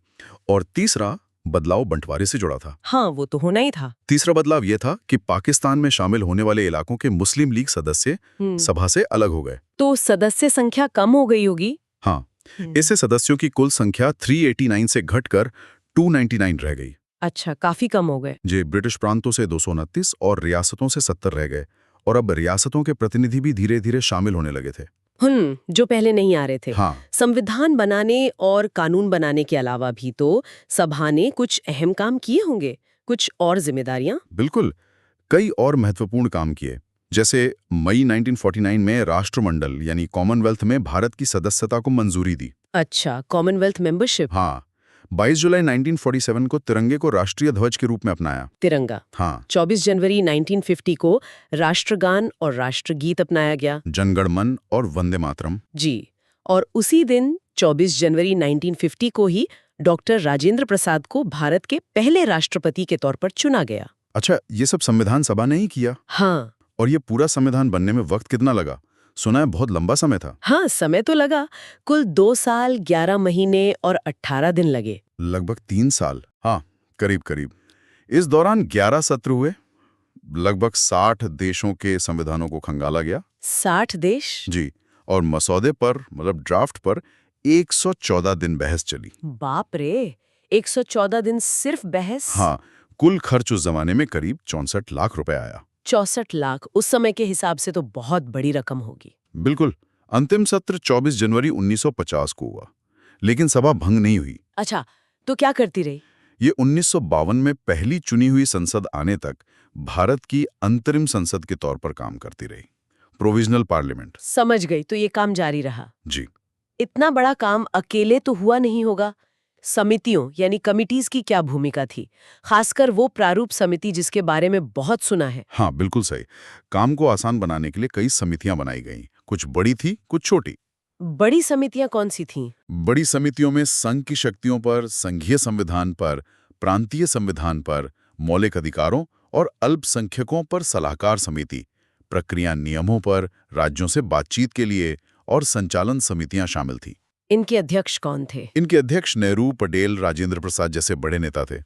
और तीसरा बदलाव बंटवारे से जुड़ा था। हाँ, वो तो होना ही था। तीसरा बदलाव यह था कि पाकिस्तान में शामिल होने वाले इलाकों के मुस्लिम लीग सदस्य सभा से अलग हो गए। तो सदस्य संख्या कम हो गई होगी। हाँ, इससे सदस्यों की कुल संख्या 389 से घटकर 299 रह गई। अच्छा, काफी कम हो गए। जी। ब्रिटिश प्रांतों से 229 और रियासतों से 70 रह गए और अब रियासतों के प्रतिनिधि भी धीरे धीरे शामिल होने लगे थे। जो पहले नहीं आ रहे थे। हाँ। संविधान बनाने और कानून बनाने के अलावा भी तो सभा ने कुछ अहम काम किए होंगे, कुछ और जिम्मेदारियां। बिल्कुल, कई और महत्वपूर्ण काम किए। जैसे मई 1949 में राष्ट्रमंडल यानी कॉमनवेल्थ में भारत की सदस्यता को मंजूरी दी। अच्छा, कॉमनवेल्थ मेंबरशिप। हाँ। 22 जुलाई 1947 को तिरंगे को राष्ट्रीय ध्वज के रूप में अपनाया। तिरंगा। हाँ। 24 जनवरी 1950 को राष्ट्रगान और राष्ट्रगीत अपनाया गया, जनगण मन और वंदे मातरम। जी। और उसी दिन 24 जनवरी 1950 को ही डॉक्टर राजेंद्र प्रसाद को भारत के पहले राष्ट्रपति के तौर पर चुना गया। अच्छा, ये सब संविधान सभा ने ही किया? हाँ। और ये पूरा संविधान बनने में वक्त कितना लगा? सुना है बहुत लंबा समय था। हाँ, समय तो लगा। कुल 2 साल 11 महीने और 18 दिन लगे। लगभग 3 साल। हाँ, करीब करीब। इस दौरान 11 सत्र हुए। लगभग 60 देशों के संविधानों को खंगाला गया। 60 देश? जी। और मसौदे पर मतलब ड्राफ्ट पर 114 दिन बहस चली। बाप रे, 114 दिन सिर्फ बहस? हाँ, कुल खर्च उस जमाने में करीब 64 लाख रुपए आया। 64 लाख उस समय के हिसाब से तो बहुत बड़ी रकम होगी। बिल्कुल। अंतिम सत्र 24 जनवरी 1950 को हुआ, लेकिन सभा भंग नहीं हुई। अच्छा, तो क्या करती रही? ये 1952 में पहली चुनी हुई संसद आने तक भारत की अंतरिम संसद के तौर पर काम करती रही, प्रोविजनल पार्लियामेंट। समझ गई, तो ये काम जारी रहा। जी। इतना बड़ा काम अकेले तो हुआ नहीं होगा। समितियों यानी कमिटीज की क्या भूमिका थी, खासकर वो प्रारूप समिति जिसके बारे में बहुत सुना है? हाँ, बिल्कुल सही। काम को आसान बनाने के लिए कई समितियां बनाई गईं। कुछ बड़ी थी, कुछ छोटी। बड़ी समितियां कौन सी थीं? बड़ी समितियों में संघ की शक्तियों पर, संघीय संविधान पर, प्रांतीय संविधान पर, मौलिक अधिकारों और अल्पसंख्यकों पर सलाहकार समिति, प्रक्रिया नियमों पर, राज्यों से बातचीत के लिए और संचालन समितियां शामिल थी। इनके अध्यक्ष कौन थे? इनके अध्यक्ष नेहरू, पटेल, राजेंद्र प्रसाद जैसे बड़े नेता थे।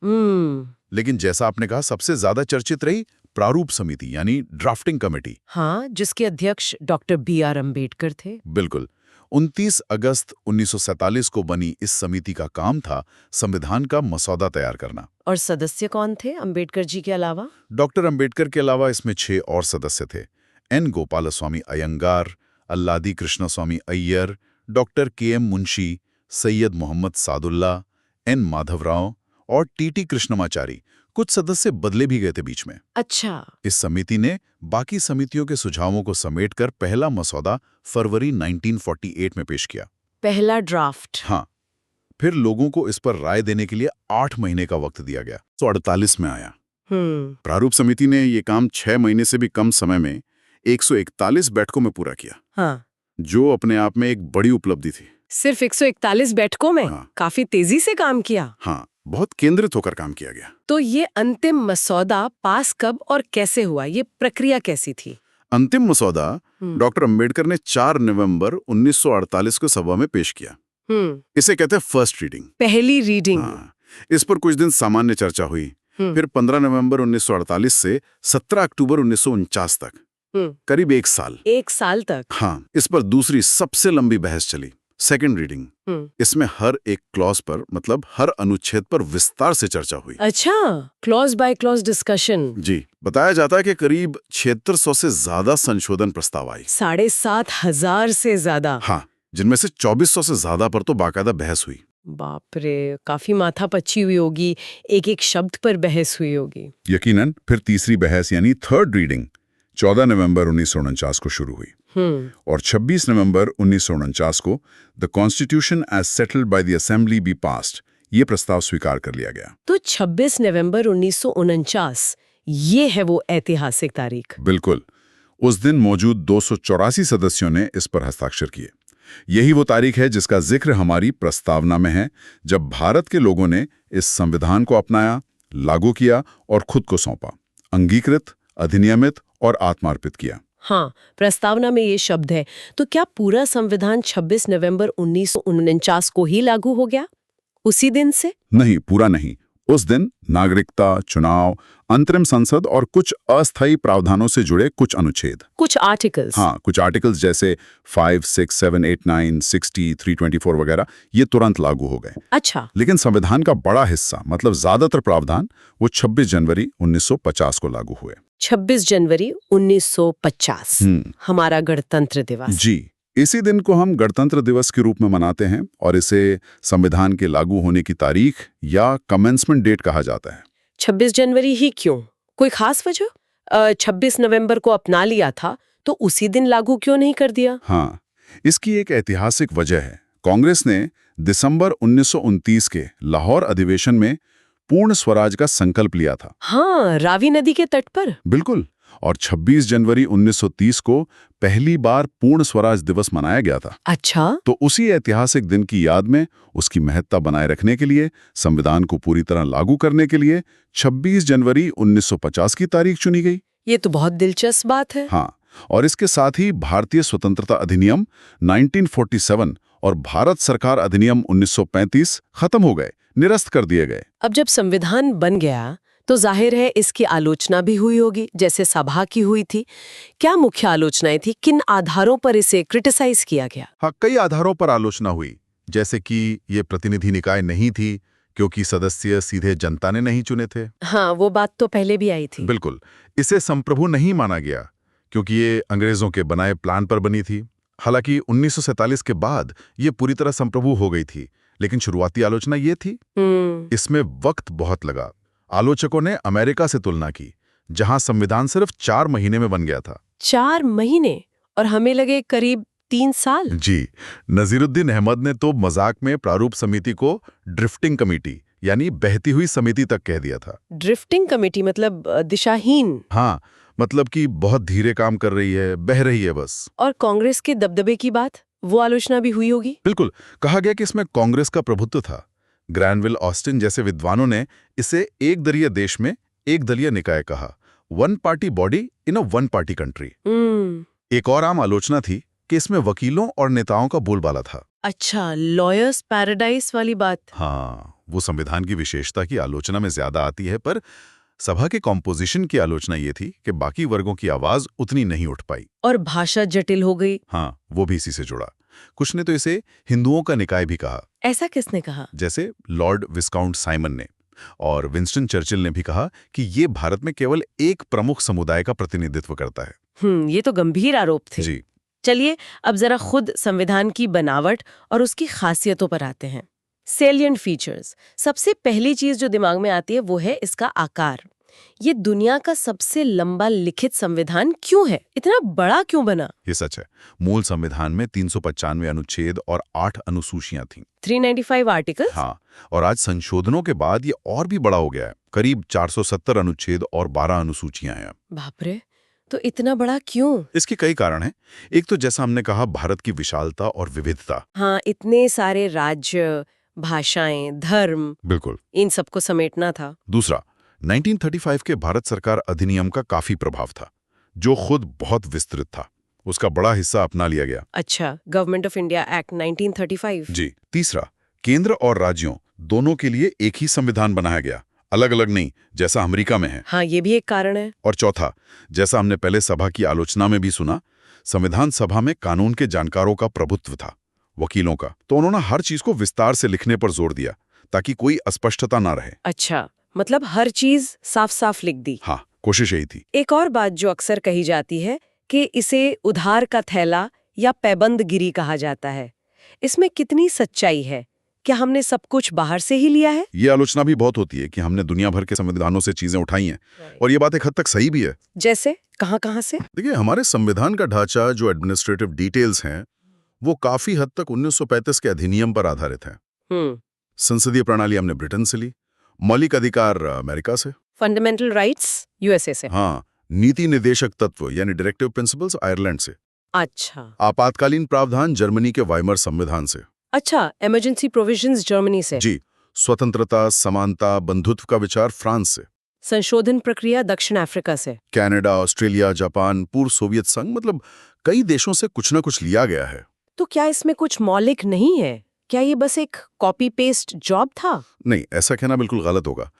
लेकिन जैसा आपने कहा, सबसे ज्यादा चर्चित रही प्रारूप समिति यानी ड्राफ्टिंग कमेटी। हाँ, जिसके अध्यक्ष डॉक्टर B.R. अम्बेडकर थे। बिल्कुल। 29 अगस्त 1947 को बनी इस समिति का काम था संविधान का मसौदा तैयार करना। और सदस्य कौन थे अम्बेडकर जी के अलावा? डॉक्टर अम्बेडकर के अलावा इसमें 6 और सदस्य थे। N. Gopalaswami Ayyangar, Alladi Krishnaswami Ayyar, doctor K.M. Munshi, Syed Mohammad Saadulla, N. Madhavrao और T.T. कृष्णमाचारी। कुछ सदस्य बदले भी गए थे बीच में। अच्छा। इस समिति ने बाकी समितियों के सुझावों को समेटकर पहला मसौदा फरवरी 1948 में पेश किया। पहला ड्राफ्ट। हाँ। फिर लोगों को इस पर राय देने के लिए 8 महीने का वक्त दिया गया। 1948 में आया। प्रारूप समिति ने ये काम 6 महीने से भी कम समय में 141 बैठकों में पूरा किया। हाँ। जो अपने आप में एक बड़ी उपलब्धि थी। सिर्फ 141 बैठकों में? हाँ। काफी तेजी से काम किया। हाँ, बहुत केंद्रित होकर काम किया गया। तो ये अंतिम मसौदा पास कब और कैसे हुआ, ये प्रक्रिया कैसी थी? अंतिम मसौदा डॉक्टर अंबेडकर ने 4 नवंबर 1948 को सभा में पेश किया। इसे कहते हैं फर्स्ट रीडिंग, पहली रीडिंग। हाँ। इस पर कुछ दिन सामान्य चर्चा हुई। फिर 15 नवंबर 1948 से 17 अक्टूबर 1949 तक, करीब 1 साल। 1 साल तक? हाँ। इस पर दूसरी सबसे लंबी बहस चली, सेकेंड रीडिंग। इसमें हर एक क्लॉज पर, मतलब हर अनुच्छेद पर विस्तार से चर्चा हुई। अच्छा, क्लॉज बाय क्लॉज डिस्कशन। जी। बताया जाता है कि करीब 7600 से ज्यादा संशोधन प्रस्ताव आई। 7,500 से ज्यादा? हाँ, जिनमें से 2400 से ज्यादा पर तो बाकायदा बहस हुई। बाप रे, काफी माथापच्ची हुई होगी, एक एक शब्द पर बहस हुई होगी। यकीनन। फिर तीसरी बहस यानी थर्ड रीडिंग 14 नवंबर 1949 को शुरू हुई और 26 नवंबर 1949 को the constitution as settled by the assembly be passed, ये प्रस्ताव स्वीकार कर लिया गया। तो 26 नवंबर 1949 ये है वो ऐतिहासिक तारीख? बिल्कुल। उस दिन मौजूद 284 सदस्यों ने इस पर हस्ताक्षर किए। यही वो तारीख है जिसका जिक्र हमारी प्रस्तावना में है, जब भारत के लोगों ने इस संविधान को अपनाया, लागू किया और खुद को सौंपा, अंगीकृत, अधिनियमित और आत्मार्पित किया। हाँ, प्रस्तावना में ये शब्द है। तो क्या पूरा संविधान 26 नवंबर 1949 को ही लागू हो गया, उसी दिन से? नहीं, पूरा नहीं। उस दिन नागरिकता, चुनाव, अंतरिम संसद और कुछ अस्थायी प्रावधानों से जुड़े कुछ अनुच्छेद, कुछ आर्टिकल्स। हाँ, कुछ आर्टिकल्स जैसे 5, 6, 7, 8, 9, 60, 324 वगैरह, ये तुरंत लागू हो गए। अच्छा। लेकिन संविधान का बड़ा हिस्सा, मतलब ज्यादातर प्रावधान, वो 26 जनवरी 1950 को लागू हुए। 26 जनवरी 1950, हमारा गणतंत्र दिवस। जी। इसी दिन को हम गणतंत्र दिवस के रूप में मनाते हैं और इसे संविधान के लागू होने की तारीख या कमेंसमेंट डेट कहा जाता है। 26 जनवरी ही क्यों? कोई खास वजह? 26 नवंबर को अपना लिया था तो उसी दिन लागू क्यों नहीं कर दिया? हाँ, इसकी एक ऐतिहासिक वजह है। कांग्रेस ने दिसंबर 1929 के लाहौर अधिवेशन में पूर्ण स्वराज का संकल्प लिया था। हाँ, रावी नदी के तट पर। बिल्कुल। और 26 जनवरी 1930 को पहली बार पूर्ण स्वराज दिवस मनाया गया था। अच्छा। तो उसी ऐतिहासिक दिन की याद में, उसकी महत्ता बनाए रखने के लिए, संविधान को पूरी तरह लागू करने के लिए 26 जनवरी 1950 की तारीख चुनी गई। ये तो बहुत दिलचस्प बात है। हाँ, और इसके साथ ही भारतीय स्वतंत्रता अधिनियम 1947 और भारत सरकार अधिनियम 1935 खत्म हो गए, निरस्त कर दिए गए। अब जब संविधान बन गया तो जाहिर है इसकी आलोचना भी हुई होगी, जैसे सभा की हुई थी। क्या मुख्य आलोचनाएं थी? किन आधारों पर इसे क्रिटिसाइज किया गया? हाँ, कई आधारों पर आलोचना हुई, जैसे कि ये प्रतिनिधि निकाय नहीं थी, क्योंकि सदस्य सीधे जनता ने नहीं चुने थे। हाँ, वो बात तो पहले भी आई थी। बिल्कुल। इसे संप्रभु नहीं माना गया क्योंकि ये अंग्रेजों के बनाए प्लान पर बनी थी। हालांकि 1947 के बाद ये पूरी तरह संप्रभु हो गई थी, लेकिन शुरुआती आलोचना ये थी। इसमें वक्त बहुत लगा। आलोचकों ने अमेरिका से तुलना की, जहां संविधान सिर्फ 4 महीने में बन गया था। 4 महीने, और हमें लगे करीब 3 साल। जी। नजीरुद्दीन अहमद ने तो मजाक में प्रारूप समिति को ड्रिफ्टिंग कमेटी यानी बहती हुई समिति तक कह दिया था। ड्रिफ्टिंग कमेटी मतलब दिशाहीन। हाँ, मतलब कि बहुत धीरे काम कर रही है, बह रही है बस। और कांग्रेस के दबदबे की बात, वो आलोचना भी हुई होगी। बिल्कुल। कहा गया कि इसमें कांग्रेस का प्रभुत्व था। ग्रैनविल ऑस्टिन जैसे विद्वानों ने इसे एक दलीय देश में एक दलीय निकाय कहा, one party body in a one party country. एक और आम आलोचना थी कि इसमें वकीलों और नेताओं का बोलबाला था। अच्छा, लॉयर्स पैराडाइज वाली बात। हाँ, वो संविधान की विशेषता की आलोचना में ज्यादा आती है, पर सभा के कॉम्पोजिशन की आलोचना ये थी कि बाकी वर्गों की आवाज उतनी नहीं उठ पाई और भाषा जटिल हो गई। हाँ, वो भी इसी से जुड़ा। कुछ ने तो इसे हिंदुओं का निकाय भी कहा। ऐसा किसने कहा? जैसे लॉर्ड विस्काउंट साइमन ने, और विंस्टन चर्चिल ने भी कहा कि ये भारत में केवल एक प्रमुख समुदाय का प्रतिनिधित्व करता है। ये तो गंभीर आरोप थे। जी। चलिए अब जरा खुद संविधान की बनावट और उसकी खासियतों पर आते हैं। Salient features. सबसे पहली चीज जो दिमाग में आती है वो है इसका आकार। ये दुनिया का सबसे लंबा लिखित संविधान क्यों है? इतना बड़ा क्यों बना? ये सच है। मूल संविधान में 395 अनुच्छेद और 8 अनुसूचियां थीं। 395 आर्टिकल। हाँ, और आज संशोधनों के बाद ये और भी बड़ा हो गया है। करीब 470 अनुच्छेद और 12 अनुसूचियां हैं। बाप रे, तो इतना बड़ा क्यों? इसके कई कारण हैं। एक तो जैसा हमने कहा, भारत की विशालता और विविधता। हाँ, इतने सारे राज्य, भाषाएं, धर्म, बिल्कुल, इन सबको समेटना था। दूसरा, 1935 के भारत सरकार अधिनियम का काफी प्रभाव था, जो खुद बहुत विस्तृत था। उसका बड़ा हिस्सा अपना लिया गया। अच्छा, गवर्नमेंट ऑफ इंडिया एक्ट 1935। जी। तीसरा, केंद्र और राज्यों दोनों के लिए एक ही संविधान बनाया गया, अलग अलग नहीं, जैसा अमेरिका में है। हाँ, ये भी एक कारण है। और चौथा, जैसा हमने पहले सभा की आलोचना में भी सुना, संविधान सभा में कानून के जानकारों का प्रभुत्व था, वकीलों का। तो उन्होंने हर चीज को विस्तार से लिखने पर जोर दिया ताकि कोई अस्पष्टता ना रहे। अच्छा, मतलब हर चीज साफ साफ लिख दी। हाँ, कोशिश यही थी। एक और बात जो अक्सर कही जाती है कि इसे उधार का थैला या पैबंदगिरी कहा जाता है। इसमें कितनी सच्चाई है? क्या हमने सब कुछ बाहर से ही लिया है? ये आलोचना भी बहुत होती है कि हमने दुनिया भर के संविधानों से चीजें उठाई हैं, और ये बात एक हद तक सही भी है। जैसे कहां से? देखिए, हमारे संविधान का ढांचा, जो एडमिनिस्ट्रेटिव डिटेल्स हैं, वो काफी हद तक 1935 के अधिनियम पर आधारित है। संसदीय प्रणाली हमने ब्रिटेन से ली, मौलिक अधिकार अमेरिका से, फंडामेंटल राइट्स यूएसए से। हाँ, नीति निर्देशक तत्व यानी डायरेक्टिव प्रिंसिपल्स आयरलैंड से। अच्छा। आपातकालीन प्रावधान जर्मनी के वाइमर संविधान से। अच्छा, इमरजेंसी प्रोविजंस जर्मनी से। जी। स्वतंत्रता, समानता, बंधुत्व का विचार फ्रांस से। संशोधन प्रक्रिया दक्षिण अफ्रीका से। कनाडा, ऑस्ट्रेलिया, जापान, पूर्व सोवियत संघ, मतलब कई देशों से कुछ न कुछ लिया गया है। तो क्या इसमें कुछ मौलिक नहीं है? क्या ये बस एक कॉपी पेस्ट जॉब था? नहीं, ऐसा कहना बिल्कुल गलत होगा।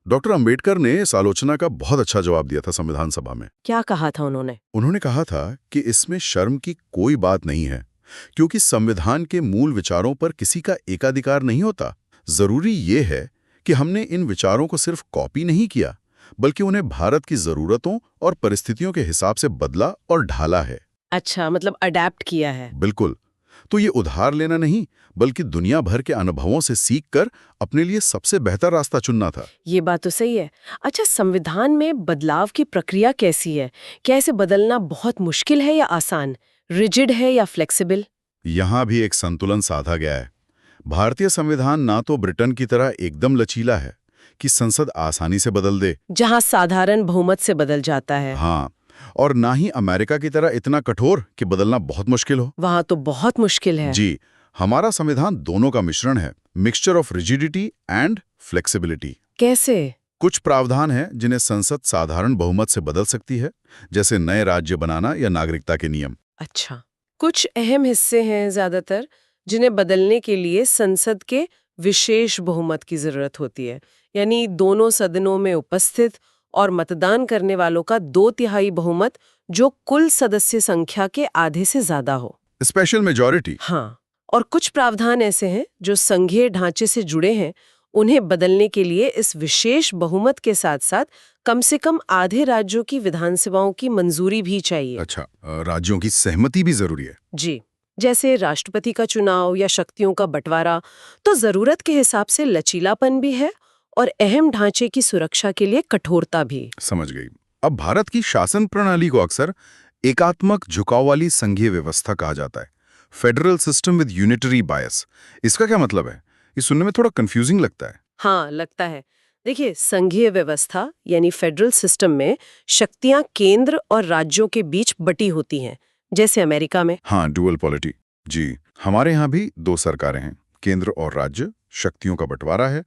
डॉक्टर अंबेडकर ने इस आलोचना का बहुत अच्छा जवाब दिया था संविधान सभा में। क्या कहा था उन्होंने? उन्होंने कहा था कि इसमें शर्म की कोई बात नहीं है, क्योंकि संविधान के मूल विचारों पर किसी का एकाधिकार नहीं होता। जरूरी ये है कि हमने इन विचारों को सिर्फ कॉपी नहीं किया, बल्कि उन्हें भारत की जरूरतों और परिस्थितियों के हिसाब से बदला और ढाला है। अच्छा, मतलब अडेप्ट किया है। बिल्कुल। तो ये उधार लेना नहीं, बल्कि दुनिया भर के अनुभवों से सीखकर अपने लिए सबसे बेहतर रास्ता चुनना था। ये बात तो सही है। अच्छा, संविधान में बदलाव की प्रक्रिया कैसी है? क्या इसे बदलना बहुत मुश्किल है या आसान? रिजिड है या फ्लेक्सिबल? यहाँ भी एक संतुलन साधा गया है। भारतीय संविधान ना तो ब्रिटेन की तरह एकदम लचीला है कि संसद आसानी से बदल दे, जहां साधारण बहुमत से बदल जाता है। हाँ, और ना ही अमेरिका की तरह इतना कठोर कि बदलना बहुत मुश्किल हो। वहां तो बहुत मुश्किल है। जी, हमारा संविधान दोनों का मिश्रण है, mixture of rigidity and flexibility. कैसे? कुछ प्रावधान हैं जिन्हें संसद साधारण बहुमत से बदल सकती है, जैसे नए राज्य बनाना या नागरिकता के नियम। अच्छा, कुछ अहम हिस्से हैं ज्यादातर जिन्हें बदलने के लिए संसद के विशेष बहुमत की जरूरत होती है, यानी दोनों सदनों में उपस्थित और मतदान करने वालों का 2/3 बहुमत, जो कुल सदस्य संख्या के आधे से ज्यादा हो। Special majority. हाँ, और कुछ प्रावधान ऐसे हैं जो संघीय ढांचे से जुड़े हैं उन्हें बदलने के लिए इस विशेष बहुमत के साथ साथ कम से कम आधे राज्यों की विधानसभाओं की मंजूरी भी चाहिए। अच्छा, राज्यों की सहमति भी जरूरी है। जी, जैसे राष्ट्रपति का चुनाव या शक्तियों का बंटवारा, तो जरूरत के हिसाब से लचीलापन भी है और अहम ढांचे की सुरक्षा के लिए कठोरता भी। समझ गई। अब भारत की शासन प्रणाली को अक्सर एकात्मक झुकाव वाली संघीय व्यवस्था कहा जाता है, फेडरल सिस्टम विद यूनिटरी बायस। इसका क्या मतलब है? ये सुनने में थोड़ा कंफ्यूजिंग लगता है। हाँ, लगता है। देखिए, संघीय व्यवस्था यानी फेडरल सिस्टम में शक्तियां केंद्र और राज्यों के बीच बटी होती हैं, जैसे अमेरिका में। हाँ, डुअल पॉलिटी। जी, हमारे यहाँ भी 2 सरकारें हैं, केंद्र और राज्य। शक्तियों का बंटवारा है,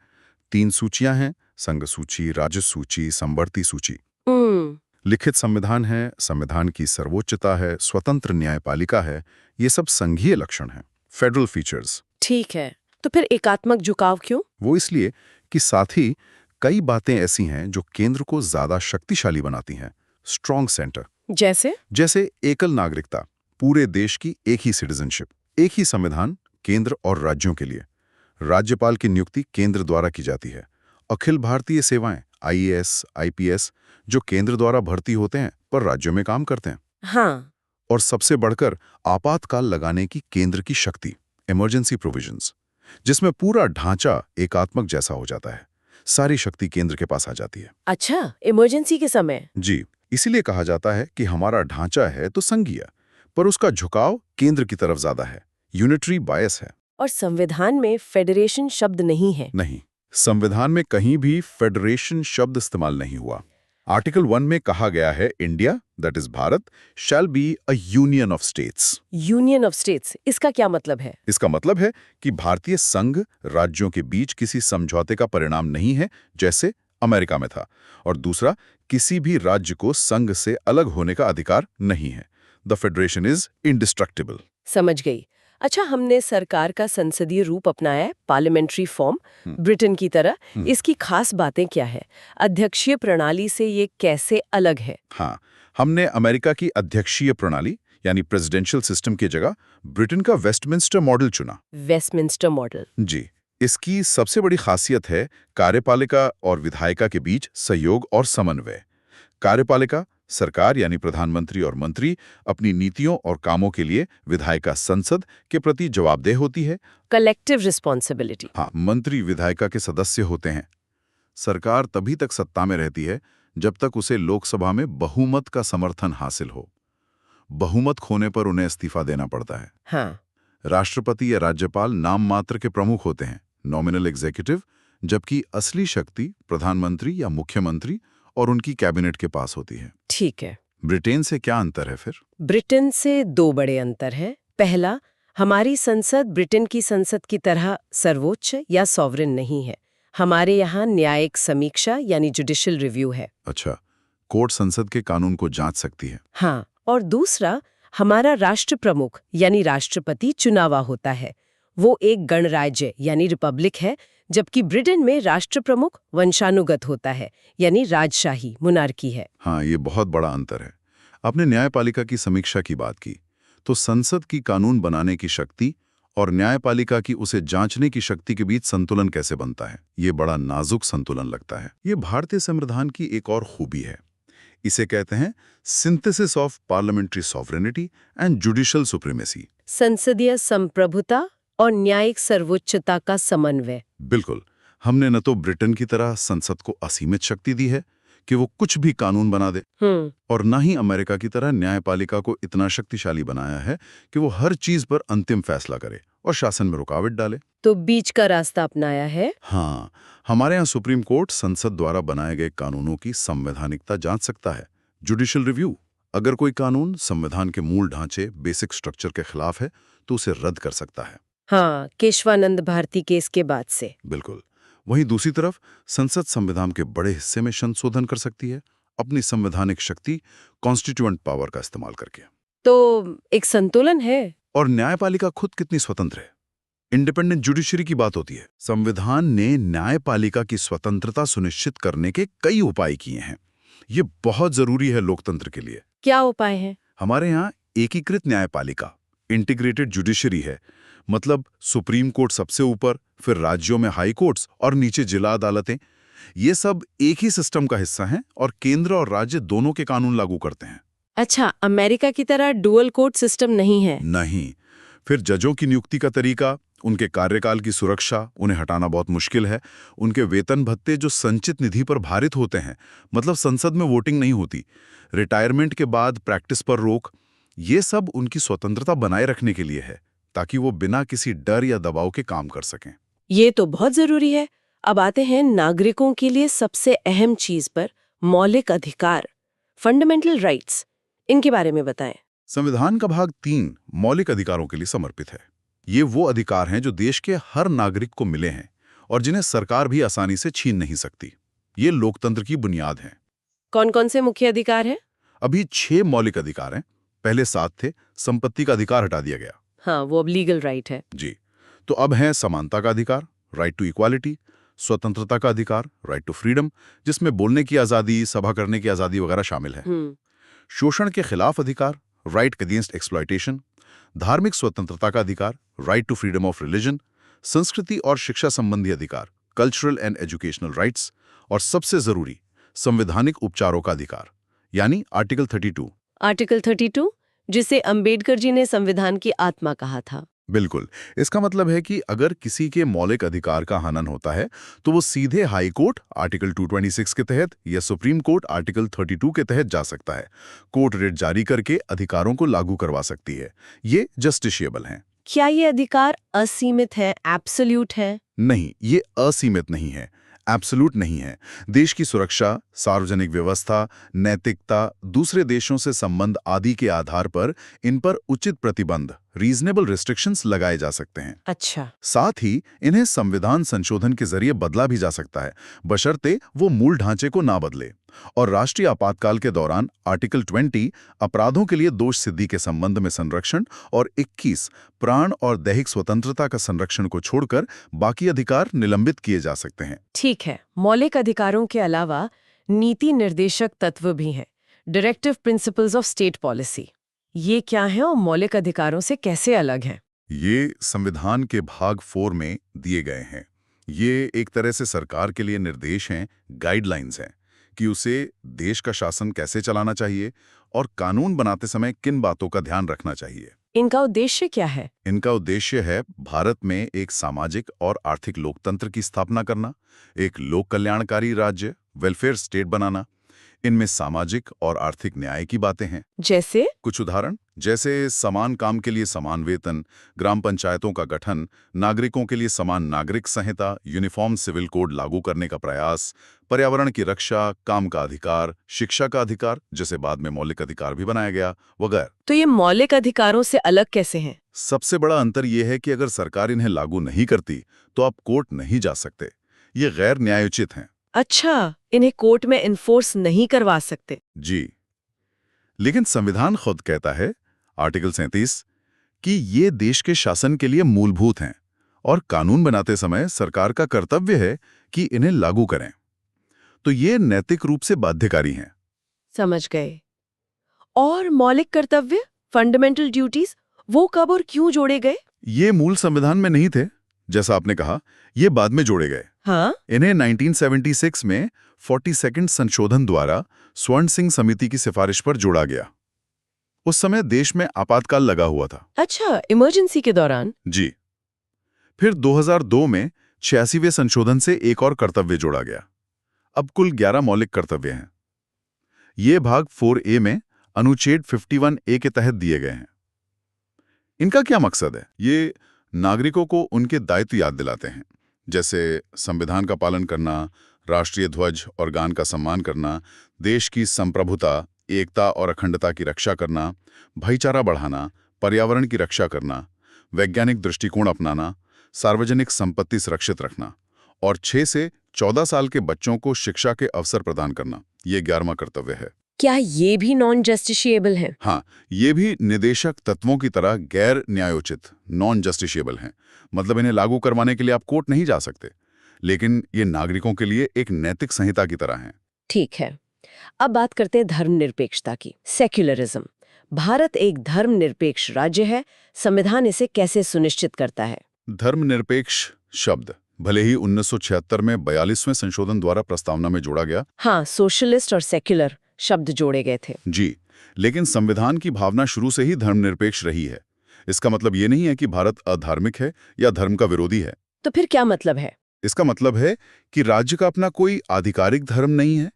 3 सूचियां हैं, संघ सूची, राज्य सूची, समवर्ती सूची। लिखित संविधान है, संविधान की सर्वोच्चता है, स्वतंत्र न्यायपालिका है। ये सब संघीय लक्षण हैं, फेडरल फीचर्स। ठीक है, तो फिर एकात्मक झुकाव क्यों? वो इसलिए कि साथ ही कई बातें ऐसी हैं जो केंद्र को ज्यादा शक्तिशाली बनाती हैं, स्ट्रॉन्ग सेंटर। जैसे एकल नागरिकता, पूरे देश की एक ही सिटीजनशिप, एक ही संविधान केंद्र और राज्यों के लिए। राज्यपाल की नियुक्ति केंद्र द्वारा की जाती है। अखिल भारतीय सेवाएं, आईएएस, आईपीएस, जो केंद्र द्वारा भर्ती होते हैं पर राज्यों में काम करते हैं। हाँ, और सबसे बढ़कर आपातकाल लगाने की केंद्र की शक्ति, इमरजेंसी प्रोविजंस, जिसमें पूरा ढांचा एकात्मक जैसा हो जाता है। सारी शक्ति केंद्र के पास आ जाती है। अच्छा, इमरजेंसी के समय। जी, इसीलिए कहा जाता है कि हमारा ढांचा है तो संघीय, पर उसका झुकाव केंद्र की तरफ ज्यादा है, यूनिटरी बायस है। और संविधान में फेडरेशन शब्द नहीं है। नहीं, संविधान में कहीं भी फेडरेशन शब्द इस्तेमाल नहीं हुआ। आर्टिकल 1 में कहा गया है, India, that is Bharat, shall be a union of states. Union of states, इसका क्या मतलब है? इसका मतलब है कि भारतीय संघ राज्यों के बीच किसी समझौते का परिणाम नहीं है, जैसे अमेरिका में था। और दूसरा, किसी भी राज्य को संघ से अलग होने का अधिकार नहीं है। The federation is indestructible. समझ गई। अच्छा, हमने सरकार का संसदीय रूप अपनाया है, पार्लियामेंट्री फॉर्म, ब्रिटेन की तरह। इसकी खास बातें क्या है? अध्यक्षीय प्रणाली से ये कैसे अलग है? हाँ, हमने अमेरिका की अध्यक्षीय प्रणाली यानी प्रेसिडेंशियल सिस्टम की जगह ब्रिटेन का वेस्टमिंस्टर मॉडल चुना। Westminster model. जी, इसकी सबसे बड़ी खासियत है कार्यपालिका और विधायिका के बीच सहयोग और समन्वय। कार्यपालिका, सरकार यानी प्रधानमंत्री और मंत्री, अपनी नीतियों और कामों के लिए विधायिका संसद के प्रति जवाबदेह होती है। Collective responsibility. हाँ, मंत्री विधायिका के सदस्य होते हैं। सरकार तभी तक सत्ता में रहती है जब तक उसे लोकसभा में बहुमत का समर्थन हासिल हो। बहुमत खोने पर उन्हें इस्तीफा देना पड़ता है। हाँ, राष्ट्रपति या राज्यपाल नाम मात्र के प्रमुख होते हैं, नॉमिनल एग्जीक्यूटिव, जबकि असली शक्ति प्रधानमंत्री या मुख्यमंत्री और उनकी कैबिनेट के पास होती है। ठीक है। ब्रिटेन से क्या अंतर है फिर? ब्रिटेन से 2 बड़े अंतर हैं। पहला, हमारी संसद ब्रिटेन की संसद की तरह सर्वोच्च या सॉवरेन नहीं है। हमारे यहाँ न्यायिक समीक्षा यानी जुडिशियल रिव्यू है। अच्छा, कोर्ट संसद के कानून को जांच सकती है। हाँ, और दूसरा, हमारा राष्ट्र प्रमुख यानी राष्ट्रपति चुनावा होता है। वो एक गणराज्य यानी रिपब्लिक है, जबकि ब्रिटेन में राष्ट्र प्रमुख वंशानुगत होता है यानी राजशाही मोनार्की है। हाँ, ये बहुत बड़ा अंतर है। आपने न्यायपालिका की समीक्षा की बात की, तो संसद की कानून बनाने की शक्ति और न्यायपालिका की उसे जांचने की शक्ति के बीच संतुलन कैसे बनता है? ये बड़ा नाजुक संतुलन लगता है। ये भारतीय संविधान की एक और खूबी है। इसे कहते हैं synthesis of parliamentary sovereignty and judicial supremacy. संसदीय संप्रभुता और न्यायिक सर्वोच्चता का समन्वय। बिल्कुल, हमने न तो ब्रिटेन की तरह संसद को असीमित शक्ति दी है कि वो कुछ भी कानून बना दे, और न ही अमेरिका की तरह न्यायपालिका को इतना शक्तिशाली बनाया है कि वो हर चीज पर अंतिम फैसला करे और शासन में रुकावट डाले। तो बीच का रास्ता अपनाया है। हाँ, हमारे यहाँ सुप्रीम कोर्ट संसद द्वारा बनाए गए कानूनों की संवैधानिकता जांच सकता है। जुडिशियल रिव्यू, अगर कोई कानून संविधान के मूल ढांचे, बेसिक स्ट्रक्चर के खिलाफ है तो उसे रद्द कर सकता है। हाँ, केशवानंद भारती केस के बाद से। बिल्कुल। वहीं दूसरी तरफ संसद संविधान के बड़े हिस्से में संशोधन कर सकती है, अपनी संवैधानिक शक्ति, कॉन्स्टिट्यूएंट पावर का इस्तेमाल करके। तो एक संतुलन है। और न्यायपालिका खुद कितनी स्वतंत्र है? इंडिपेंडेंट जुडिशरी की बात होती है। संविधान ने न्यायपालिका की स्वतंत्रता सुनिश्चित करने के कई उपाय किए हैं। ये बहुत जरूरी है लोकतंत्र के लिए। क्या उपाय हैं? हमारे यहाँ एकीकृत न्यायपालिका, इंटीग्रेटेड जुडिशरी है। मतलब सुप्रीम कोर्ट सबसे ऊपर, फिर राज्यों में हाई कोर्ट्स और नीचे जिला अदालतें। ये सब एक ही सिस्टम का हिस्सा हैं और केंद्र और राज्य दोनों के कानून लागू करते हैं। अच्छा, अमेरिका की तरह डुअल कोर्ट सिस्टम नहीं है? नहीं। फिर जजों की नियुक्ति का तरीका, उनके कार्यकाल की सुरक्षा, उन्हें हटाना बहुत मुश्किल है। उनके वेतन भत्ते जो संचित निधि पर भारित होते हैं, मतलब संसद में वोटिंग नहीं होती। रिटायरमेंट के बाद प्रैक्टिस पर रोक, ये सब उनकी स्वतंत्रता बनाए रखने के लिए है, ताकि वो बिना किसी डर या दबाव के काम कर सकें। ये तो बहुत जरूरी है। अब आते हैं नागरिकों के लिए सबसे अहम चीज पर, मौलिक अधिकार, फंडामेंटल राइट्स। इनके बारे में बताएं। संविधान का भाग 3 मौलिक अधिकारों के लिए समर्पित है। ये वो अधिकार हैं जो देश के हर नागरिक को मिले हैं और जिन्हें सरकार भी आसानी से छीन नहीं सकती। ये लोकतंत्र की बुनियाद है। कौन कौन से मुख्य अधिकार हैं? अभी 6 मौलिक अधिकार हैं। पहले 7 थे, संपत्ति का अधिकार हटा दिया गया। हाँ, वो अब लीगल राइट है। जी। तो अब है समानता का अधिकार, राइट टू इक्वालिटी, स्वतंत्रता का अधिकार, राइट टू फ्रीडम, जिसमें बोलने की आज़ादी, सभा करने की आज़ादी वगैरह शामिल है। शोषण के खिलाफ अधिकार, राइट अगेंस्ट एक्सप्लॉयटेशन, धार्मिक स्वतंत्रता का अधिकार, right to freedom of religion, संस्कृति और शिक्षा संबंधी अधिकार, कल्चरल एंड एजुकेशनल राइट्स, और सबसे जरूरी संवैधानिक उपचारों का अधिकार, यानी आर्टिकल 32। आर्टिकल 32, जिसे अंबेडकर जी ने संविधान की आत्मा कहा था। बिल्कुल। इसका मतलब है कि अगर किसी के मौलिक अधिकार का हनन होता है तो वो सीधे हाई कोर्ट आर्टिकल 226 के तहत या सुप्रीम कोर्ट आर्टिकल 32 के तहत जा सकता है। कोर्ट रिट जारी करके अधिकारों को लागू करवा सकती है। ये जस्टिशिएबल हैं। क्या ये अधिकार असीमित है, एब्सोल्यूट है? नहीं, ये असीमित नहीं है, एब्सोल्यूट नहीं है। देश की सुरक्षा, सार्वजनिक व्यवस्था, नैतिकता, दूसरे देशों से संबंध आदि के आधार पर इन पर उचित प्रतिबंध, रीजनेबल रिस्ट्रिक्शंस लगाए जा सकते हैं। अच्छा। साथ ही इन्हें संविधान संशोधन के जरिए बदला भी जा सकता है, बशर्ते वो मूल ढांचे को ना बदले। और राष्ट्रीय आपातकाल के दौरान आर्टिकल 20 अपराधों के लिए दोष सिद्धि के संबंध में संरक्षण और 21 प्राण और दैहिक स्वतंत्रता का संरक्षण को छोड़कर बाकी अधिकार निलंबित किए जा सकते हैं। ठीक है। मौलिक अधिकारों के अलावा नीति निर्देशक तत्व भी हैं, directive principles of state policy. ये क्या है और मौलिक अधिकारों से कैसे अलग हैं? ये संविधान के भाग 4 में दिए गए हैं। ये एक तरह से सरकार के लिए निर्देश हैं, गाइडलाइंस हैं कि उसे देश का शासन कैसे चलाना चाहिए और कानून बनाते समय किन बातों का ध्यान रखना चाहिए। इनका उद्देश्य क्या है? इनका उद्देश्य है भारत में एक सामाजिक और आर्थिक लोकतंत्र की स्थापना करना, एक लोक कल्याणकारी राज्य, वेलफेयर स्टेट बनाना। इनमें सामाजिक और आर्थिक न्याय की बातें हैं। जैसे? कुछ उदाहरण, जैसे समान काम के लिए समान वेतन, ग्राम पंचायतों का गठन, नागरिकों के लिए समान नागरिक संहिता, यूनिफॉर्म सिविल कोड लागू करने का प्रयास, पर्यावरण की रक्षा, काम का अधिकार, शिक्षा का अधिकार, जिसे बाद में मौलिक अधिकार भी बनाया गया, वगैरह। तो ये मौलिक अधिकारों से अलग कैसे हैं? सबसे बड़ा अंतर यह है कि अगर सरकार इन्हें लागू नहीं करती तो आप कोर्ट नहीं जा सकते। ये गैर न्यायोचित हैं। अच्छा, इन्हें कोर्ट में इन्फोर्स नहीं करवा सकते? जी, लेकिन संविधान खुद कहता है, आर्टिकल 37, कि ये देश के शासन के लिए मूलभूत हैं और कानून बनाते समय सरकार का कर्तव्य है कि इन्हें लागू करें। तो ये नैतिक रूप से बाध्यकारी हैं। समझ गए। और मौलिक कर्तव्य, फंडामेंटल ड्यूटीज, वो कब और क्यों जोड़े गए? ये मूल संविधान में नहीं थे, जैसा आपने कहा, ये बाद में जोड़े गए। हाँ? इन्हें 1976 में 42nd संशोधन द्वारा स्वर्ण सिंह समिति की सिफारिश पर जोड़ा गया। उस समय देश में आपातकाल लगा हुआ था। अच्छा, इमरजेंसी के दौरान? जी। फिर 2002 में 86वें संशोधन से एक और कर्तव्य जोड़ा गया। अब कुल 11 मौलिक कर्तव्य हैं। ये भाग 4A में अनुच्छेद 51A के तहत दिए गए हैं। इनका क्या मकसद है? ये नागरिकों को उनके दायित्व याद दिलाते हैं, जैसे संविधान का पालन करना, राष्ट्रीय ध्वज और गान का सम्मान करना, देश की संप्रभुता, एकता और अखंडता की रक्षा करना, भाईचारा बढ़ाना, पर्यावरण की रक्षा करना, वैज्ञानिक दृष्टिकोण अपनाना, सार्वजनिक संपत्ति सुरक्षित रखना और 6 से 14 साल के बच्चों को शिक्षा के अवसर प्रदान करना। ये 11वां कर्तव्य है। क्या ये भी नॉन जस्टिशिएबल है? हाँ, ये भी निदेशक तत्वों की तरह गैर न्यायोचित, नॉन जस्टिशिएबल हैं। मतलब इन्हें लागू करवाने के लिए आप कोर्ट नहीं जा सकते, लेकिन ये नागरिकों के लिए एक नैतिक संहिता की तरह हैं। ठीक है। अब बात करते हैं धर्मनिरपेक्षता की, सेक्युलरिज्म। भारत एक धर्मनिरपेक्ष राज्य है, संविधान इसे कैसे सुनिश्चित करता है? धर्मनिरपेक्ष शब्द भले ही 1976 में 42वें संशोधन द्वारा प्रस्तावना में जोड़ा गया। हाँ, सोशलिस्ट और सेक्युलर शब्द जोड़े गए थे। जी, लेकिन संविधान की भावना शुरू से ही धर्मनिरपेक्ष रही है। इसका मतलब ये नहीं है कि भारत अधार्मिक है या धर्म का विरोधी है। तो फिर क्या मतलब है? इसका मतलब है कि राज्य का अपना कोई आधिकारिक धर्म नहीं है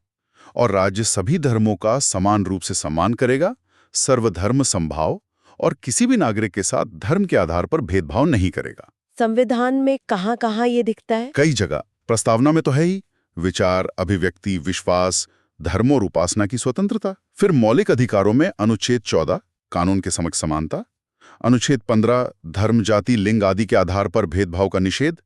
और राज्य सभी धर्मों का समान रूप से सम्मान करेगा, सर्वधर्म समभाव और किसी भी नागरिक के साथ धर्म के आधार पर भेदभाव नहीं करेगा। संविधान में कहाँ-कहाँ ये दिखता है? कई जगह। प्रस्तावना में तो है ही विचार, अभिव्यक्ति, विश्वास, धर्म और उपासना की स्वतंत्रता। फिर मौलिक अधिकारों में अनुच्छेद 14 कानून के समक्ष समानता, अनुच्छेद 15 धर्म, जाति, लिंग आदि के आधार पर भेदभाव का निषेध,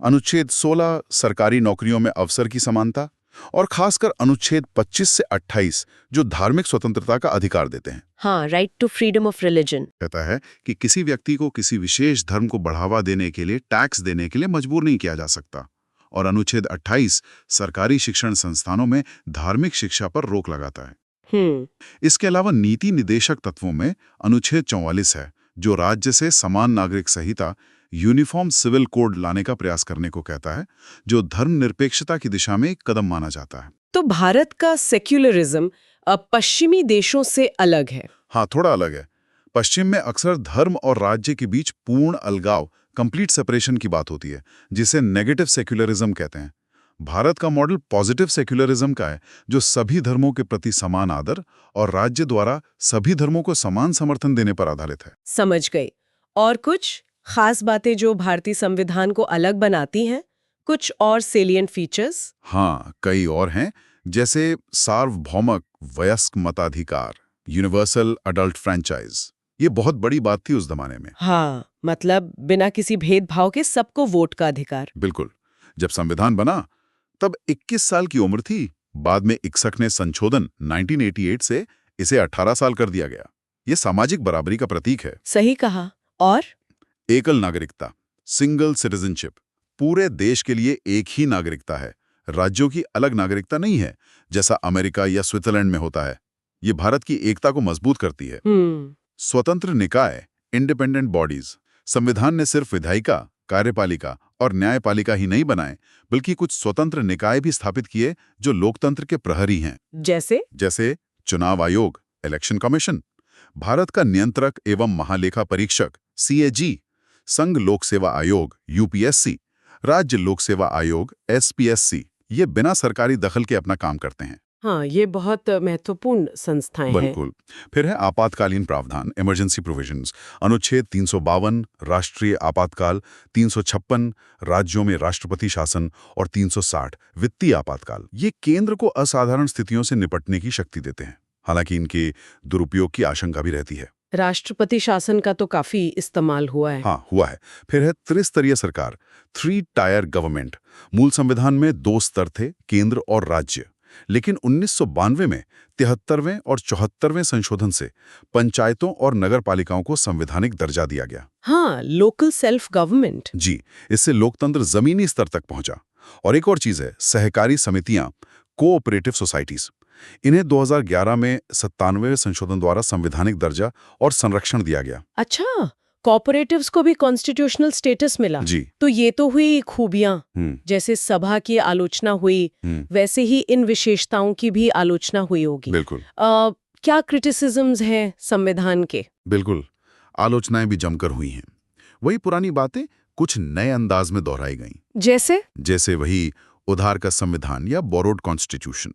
अनुच्छेद 16 सरकारी नौकरियों में अवसर की समानता और खासकर अनुच्छेद 25 से 28 जो धार्मिक स्वतंत्रता का अधिकार देते हैं। हाँ, right to freedom of religion. कहता है कि किसी व्यक्ति को किसी विशेष धर्म को बढ़ावा देने के लिए टैक्स देने के लिए मजबूर नहीं किया जा सकता। और अनुच्छेद 28 सरकारी शिक्षण संस्थानों में धार्मिक शिक्षा पर रोक लगाता है। इसके अलावा नीति निदेशक तत्वों में अनुच्छेद 44 है जो राज्य से समान नागरिक संहिता यूनिफॉर्म सिविल कोड लाने का प्रयास करने को कहता है, जो धर्मनिरपेक्षता की दिशा में एक कदम माना जाता है। तो भारत का सेक्युलरिज्म पश्चिमी देशों से अलग है। हाँ, थोड़ा अलग है। पश्चिम में अक्सर धर्म और राज्य के बीच पूर्ण अलगाव, कंप्लीट सेपरेशन की बात होती है, जिसे नेगेटिव सेक्युलरिज्म कहते हैं। भारत का मॉडल पॉजिटिव सेक्युलरिज्म का है, जो सभी धर्मों के प्रति समान आदर और राज्य द्वारा सभी धर्मों को समान समर्थन देने पर आधारित है। समझ गई। और कुछ खास बातें जो भारतीय संविधान को अलग बनाती हैं? कुछ और सेलिएंट फीचर्स? हाँ, कई और हैं, जैसे सार्वभौमिक वयस्क मताधिकार, यूनिवर्सल अडल्ट फ्रेंचाइज। ये बहुत बड़ी बात थी उस जमाने में। हाँ, मतलब बिना किसी भेदभाव के सबको वोट का अधिकार। बिल्कुल। जब संविधान बना तब 21 साल की उम्र थी। बाद में 61 ने संशोधन 1988 से इसे 18 साल कर दिया गया। ये सामाजिक बराबरी का प्रतीक है। सही कहा। और एकल नागरिकता, सिंगल सिटीजनशिप, पूरे देश के लिए एक ही नागरिकता है, राज्यों की अलग नागरिकता नहीं है, जैसा अमेरिका या स्विट्जरलैंड में होता है। ये भारत की एकता को मजबूत करती है। स्वतंत्र निकाय, इंडिपेंडेंट बॉडीज। संविधान ने सिर्फ विधायिका, कार्यपालिका और न्यायपालिका ही नहीं बनाए, बल्कि कुछ स्वतंत्र निकाय भी स्थापित किए जो लोकतंत्र के प्रहरी हैं। जैसे चुनाव आयोग, इलेक्शन कमीशन, भारत का नियंत्रक एवं महालेखा परीक्षक CAG, संघ लोक सेवा आयोग UPSC, राज्य लोक सेवा आयोग SPSC। ये बिना सरकारी दखल के अपना काम करते हैं। हाँ, ये बहुत महत्वपूर्ण संस्थाएं हैं। बिल्कुल। फिर है आपातकालीन प्रावधान, इमरजेंसी प्रोविजंस। अनुच्छेद 352 राष्ट्रीय आपातकाल, 356 राज्यों में राष्ट्रपति शासन और 360 वित्तीय आपातकाल। ये केंद्र को असाधारण स्थितियों से निपटने की शक्ति देते हैं, हालांकि इनके दुरुपयोग की आशंका भी रहती है। राष्ट्रपति शासन का तो काफी इस्तेमाल हुआ है। हाँ, हुआ है। फिर है त्रिस्तरीय सरकार, 3 टायर गवर्नमेंट। मूल संविधान में 2 स्तर थे, केंद्र और राज्य। लेकिन 1992 में 73वें और 74वें संशोधन से पंचायतों और नगर पालिकाओं को संवैधानिक दर्जा दिया गया। हाँ, लोकल सेल्फ गवर्नमेंट। जी, इससे लोकतंत्र जमीनी स्तर तक पहुंचा। और एक और चीज है, सहकारी समितियां, कोऑपरेटिव सोसाइटीज। इन्हें 2011 में 97वें संशोधन द्वारा संवैधानिक दर्जा और संरक्षण दिया गया। अच्छा, कोऑपरेटिव्स को भी कॉन्स्टिट्यूशनल स्टेटस मिला। जी। तो ये तो हुई खूबियां। जैसे सभा की आलोचना हुई, वैसे ही इन विशेषताओं की भी आलोचना हुई होगी। बिल्कुल। क्या क्रिटिसिज्म्स हैं संविधान के? बिल्कुल, आलोचनाएं भी जमकर हुई हैं। वही पुरानी बातें कुछ नए अंदाज में दोहराई गईं। जैसे वही उधार का संविधान या बोरोड कॉन्स्टिट्यूशन।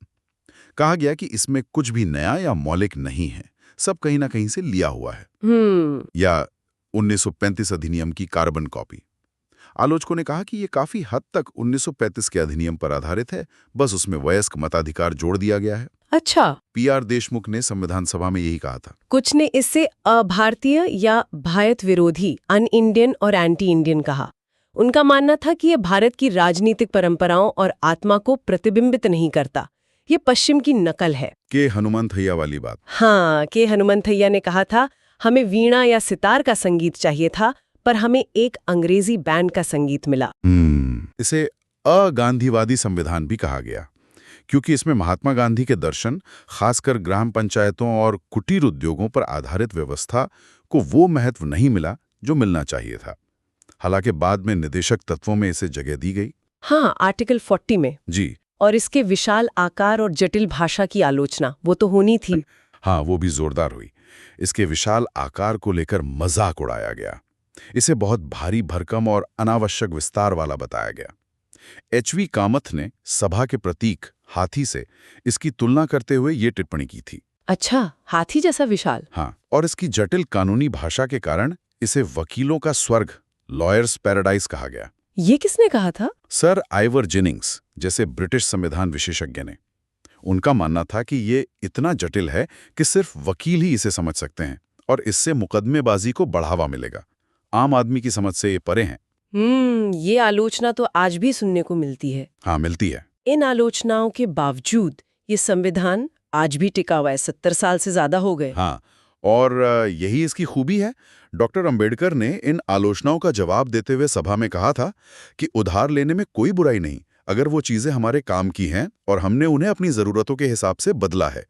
कहा गया कि इसमें कुछ भी नया या मौलिक नहीं है, सब कहीं ना कहीं से लिया हुआ है। या 1935 अधिनियम की कार्बन कॉपी। आलोचकों ने कहा कि ये काफी हद तक 1935 के अधिनियम पर आधारित है, बस उसमें वयस्क मताधिकार जोड़ दिया गया है। अच्छा। PR देशमुख ने संविधान सभा में यही कहा था। कुछ ने इससे अभारतीय या भारत विरोधी, अन इंडियन और एंटी इंडियन कहा। उनका मानना था कि यह भारत की राजनीतिक परंपराओं और आत्मा को प्रतिबिंबित नहीं करता, ये पश्चिम की नकल है। के हनुमंथैया वाली बात। हाँ, के हनुमंथैया ने कहा था, हमें वीणा या सितार का संगीत चाहिए था, पर हमें एक अंग्रेजी बैंड का संगीत मिला। इसे अगांधीवादी संविधान भी कहा गया, क्योंकि इसमें महात्मा गांधी के दर्शन, खासकर ग्राम पंचायतों और कुटीर उद्योगों पर आधारित व्यवस्था को वो महत्व नहीं मिला जो मिलना चाहिए था। हालांकि बाद में निदेशक तत्वों में इसे जगह दी गई। हाँ, आर्टिकल 40 में। जी और इसके विशाल आकार और जटिल भाषा की आलोचना वो तो होनी थी। हाँ, वो भी जोरदार हुई। इसके विशाल आकार को लेकर मजाक उड़ाया गया। इसे बहुत भारी भरकम और अनावश्यक विस्तार वाला बताया गया। एचवी कामथ ने सभा के प्रतीक हाथी से इसकी तुलना करते हुए ये टिप्पणी की थी। अच्छा, हाथी जैसा विशाल। हाँ, और इसकी जटिल कानूनी भाषा के कारण इसे वकीलों का स्वर्ग, लॉयर्स पैराडाइज कहा गया। ये किसने कहा था? सर आइवर जेनिंग्स जैसे ब्रिटिश संविधान विशेषज्ञ ने। उनका मानना था कि ये इतना जटिल है कि सिर्फ वकील ही इसे समझ सकते हैं और इससे मुकदमेबाजी को बढ़ावा मिलेगा। आम आदमी की समझ से ये परे हैं। ये आलोचना तो आज भी सुनने को मिलती है। हाँ, मिलती है। इन आलोचनाओं के बावजूद ये संविधान आज भी टिका हुआ है। 70 साल से ज्यादा हो गए। हाँ, और यही इसकी खूबी है। डॉक्टर अंबेडकर ने इन आलोचनाओं का जवाब देते हुए सभा में कहा था कि उधार लेने में कोई बुराई नहीं, अगर वो चीजें हमारे काम की हैं और हमने उन्हें अपनी जरूरतों के हिसाब से बदला है।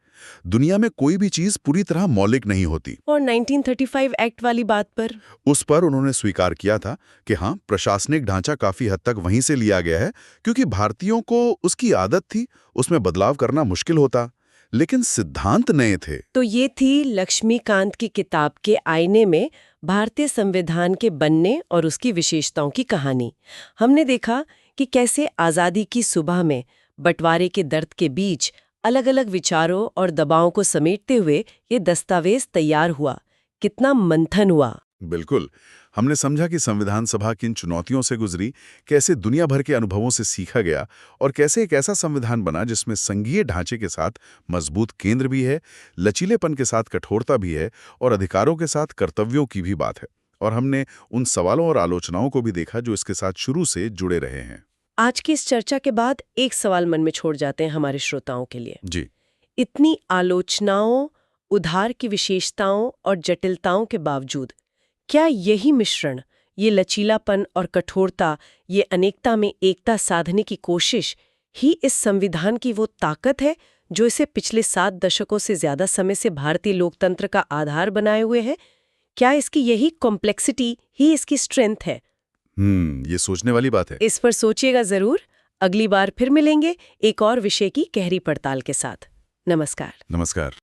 दुनिया में कोई भी चीज पूरी तरह मौलिक नहीं होती। और 1935 एक्ट वाली बात पर? उस पर उन्होंने स्वीकार किया था कि हाँ, प्रशासनिक ढांचा काफी हद तक वहीं से लिया गया है, क्योंकि भारतीयों को उसकी आदत थी, उसमें बदलाव करना मुश्किल होता, लेकिन सिद्धांत नए थे। तो ये थी लक्ष्मीकांत की किताब के आईने में भारतीय संविधान के बनने और उसकी विशेषताओं की कहानी। हमने देखा कि कैसे आज़ादी की सुबह में बंटवारे के दर्द के बीच अलग अलग विचारों और दबावों को समेटते हुए ये दस्तावेज तैयार हुआ। कितना मंथन हुआ। बिल्कुल। हमने समझा कि संविधान सभा किन चुनौतियों से गुजरी, कैसे दुनिया भर के अनुभवों से सीखा गया और कैसे एक ऐसा संविधान बना जिसमें संघीय ढांचे के साथ मजबूत केंद्र भी है, लचीलेपन के साथ कठोरता भी है और अधिकारों के साथ कर्तव्यों की भी बात है। और हमने उन सवालों और आलोचनाओं को भी देखा जो इसके साथ शुरू से जुड़े रहे हैं। आज की इस चर्चा के बाद एक सवाल मन में छोड़ जाते हैं हमारे श्रोताओं के लिए। जी। इतनी आलोचनाओं, उधार की विशेषताओं और जटिलताओं के बावजूद क्या यही मिश्रण, ये लचीलापन और कठोरता, ये अनेकता में एकता साधने की कोशिश ही इस संविधान की वो ताकत है जो इसे पिछले 7 दशकों से ज्यादा समय से भारतीय लोकतंत्र का आधार बनाए हुए है? क्या इसकी यही कॉम्प्लेक्सिटी ही इसकी स्ट्रेंथ है? ये सोचने वाली बात है। इस पर सोचिएगा जरूर। अगली बार फिर मिलेंगे एक और विषय की गहरी पड़ताल के साथ। नमस्कार। नमस्कार।